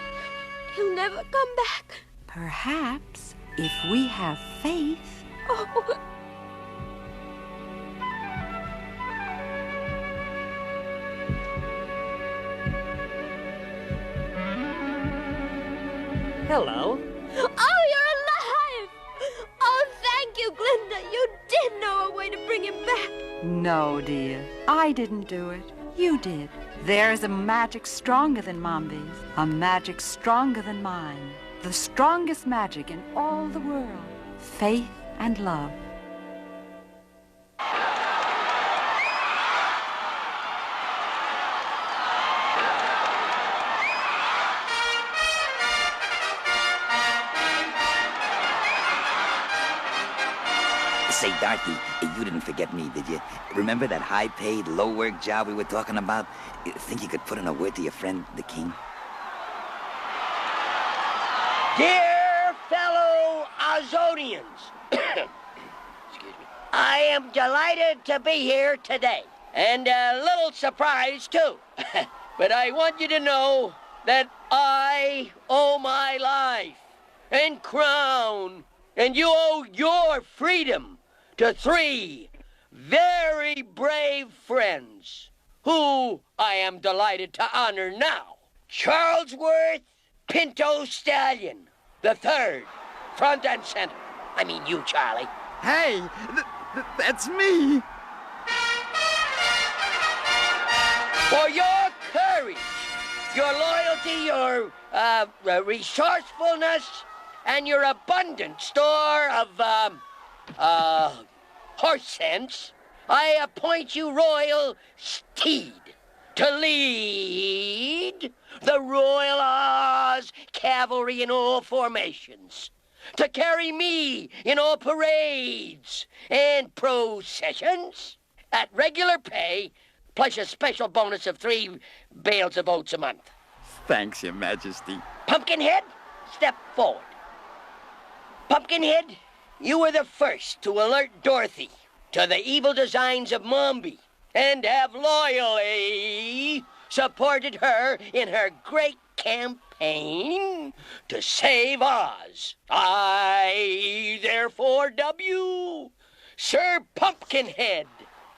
he'll never come back? Perhaps, if we have faith. Oh. Hello. Oh, you're alive! Oh, thank you, Glinda. You did know a way to bring him back. No, dear. I didn't do it. You did. There's a magic stronger than Mombi's. A magic stronger than mine. The strongest magic in all the world. Faith and love. Say, Dorothy, you didn't forget me, did you? Remember that high-paid, low-work job we were talking about? Think you could put in a word to your friend, the king? Dear fellow Ozonians, excuse me, I am delighted to be here today, and a little surprised too. But I want you to know that I owe my life and crown, and you owe your freedom to 3 very brave friends who I am delighted to honor now. Charlesworth Pinto Stallion, the 3rd, front and center. I mean you, Charlie. Hey, That's me. For your courage, your loyalty, your resourcefulness, and your abundant store of horse sense, I appoint you royal steed to lead the Royal Oz cavalry in all formations, to carry me in all parades and processions at regular pay, plus a special bonus of 3 bales of oats a month. Thanks, Your Majesty. Pumpkinhead, step forward. Pumpkinhead, you were the first to alert Dorothy to the evil designs of Mombi and have loyally supported her in her great campaign to save Oz. I therefore dub you Sir Pumpkinhead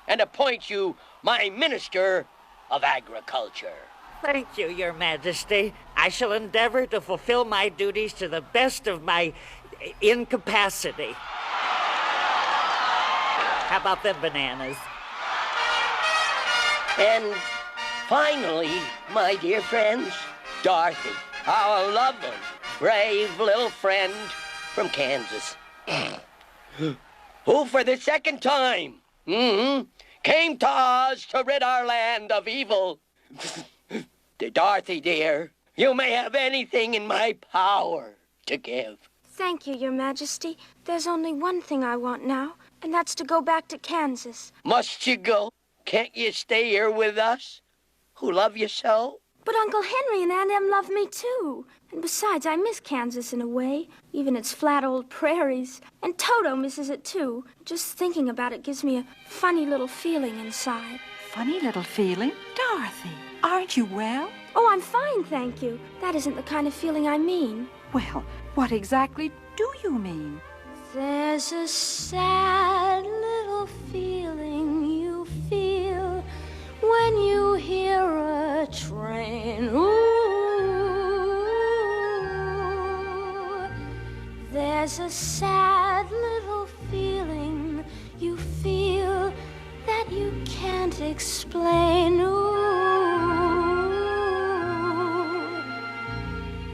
and appoint you my Minister of Agriculture. Thank you, Your Majesty. I shall endeavor to fulfill my duties to the best of my incapacity. How about them bananas? And finally, my dear friends, Dorothy, our lovely, brave little friend from Kansas, who for the second time came to Oz to rid our land of evil. Dorothy, dear, you may have anything in my power to give. Thank you, Your Majesty. There's only one thing I want now, and that's to go back to Kansas. Must you go? Can't you stay here with us, who love you so? But Uncle Henry and Aunt Em love me, too. And besides, I miss Kansas in a way, even its flat old prairies. And Toto misses it, too. Just thinking about it gives me a funny little feeling inside. Funny little feeling? Dorothy, aren't you well? Oh, I'm fine, thank you. That isn't the kind of feeling I mean. Well, what exactly do you mean? There's a sad little feeling you feel when you hear a train. Ooh, there's a sad little feeling you feel that you can't explain. Ooh,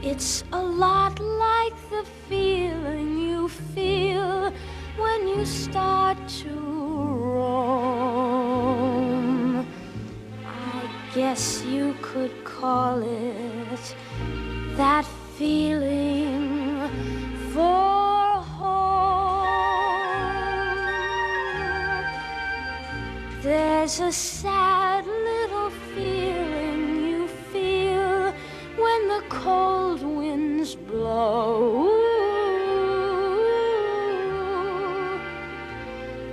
it's a lot like the feeling you feel when you start to roam. I guess you could call it that feeling for home. There's a sad little feeling you feel when the cold winds blow.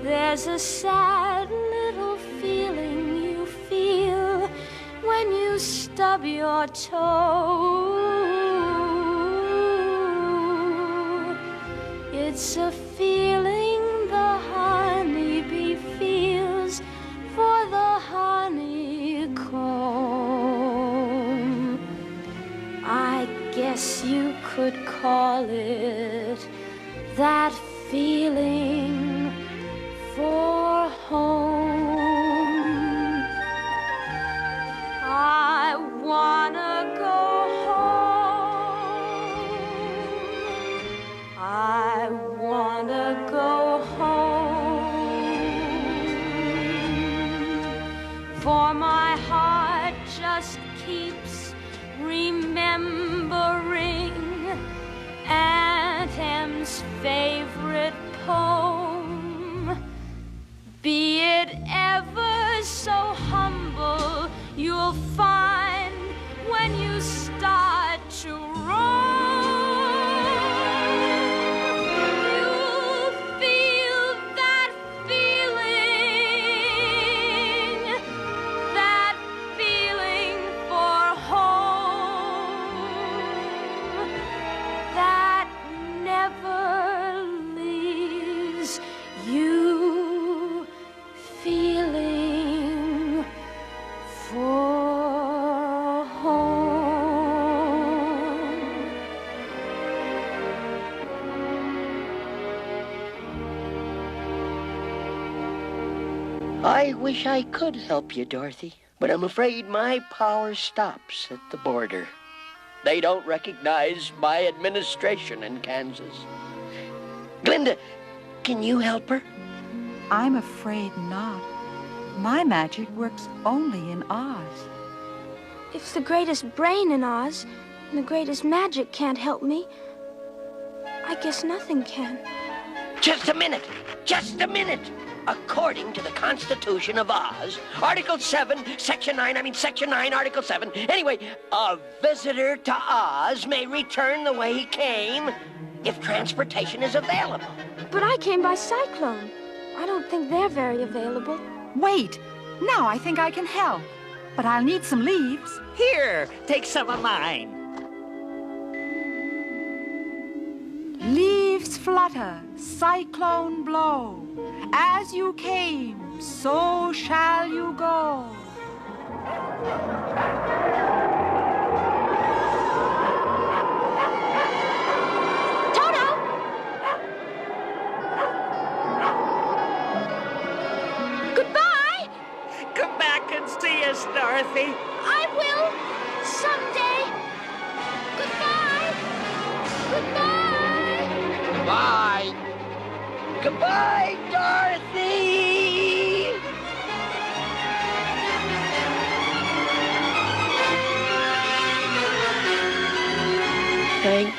There's a sad little feeling you feel when you stub your toe. It's a feeling the honeybee feels for the honeycomb. I guess you could call it that feeling for home. I wanna go home. I wanna go home. For my heart just keeps remembering Aunt Em's favorite poem. Be it ever so humble, you'll find when you start to roam, you'll feel that feeling for home, that never I wish I could help you, Dorothy, but I'm afraid my power stops at the border. They don't recognize my administration in Kansas. Glinda, can you help her? I'm afraid not. My magic works only in Oz. If the greatest brain in Oz and the greatest magic can't help me, I guess nothing can. Just a minute! Just a minute! According to the Constitution of Oz, Article 7, Section 9, Article 7. Anyway, a visitor to Oz may return the way he came if transportation is available. But I came by cyclone. I don't think they're very available. Wait, now I think I can help. But I'll need some leaves. Here, take some of mine. Leaves flutter, cyclone blow. As you came, so shall you go. Toto! Goodbye! Come back and see us, Dorothy. I will, someday. Goodbye! Goodbye! Bye! Goodbye, Dorothy! Thank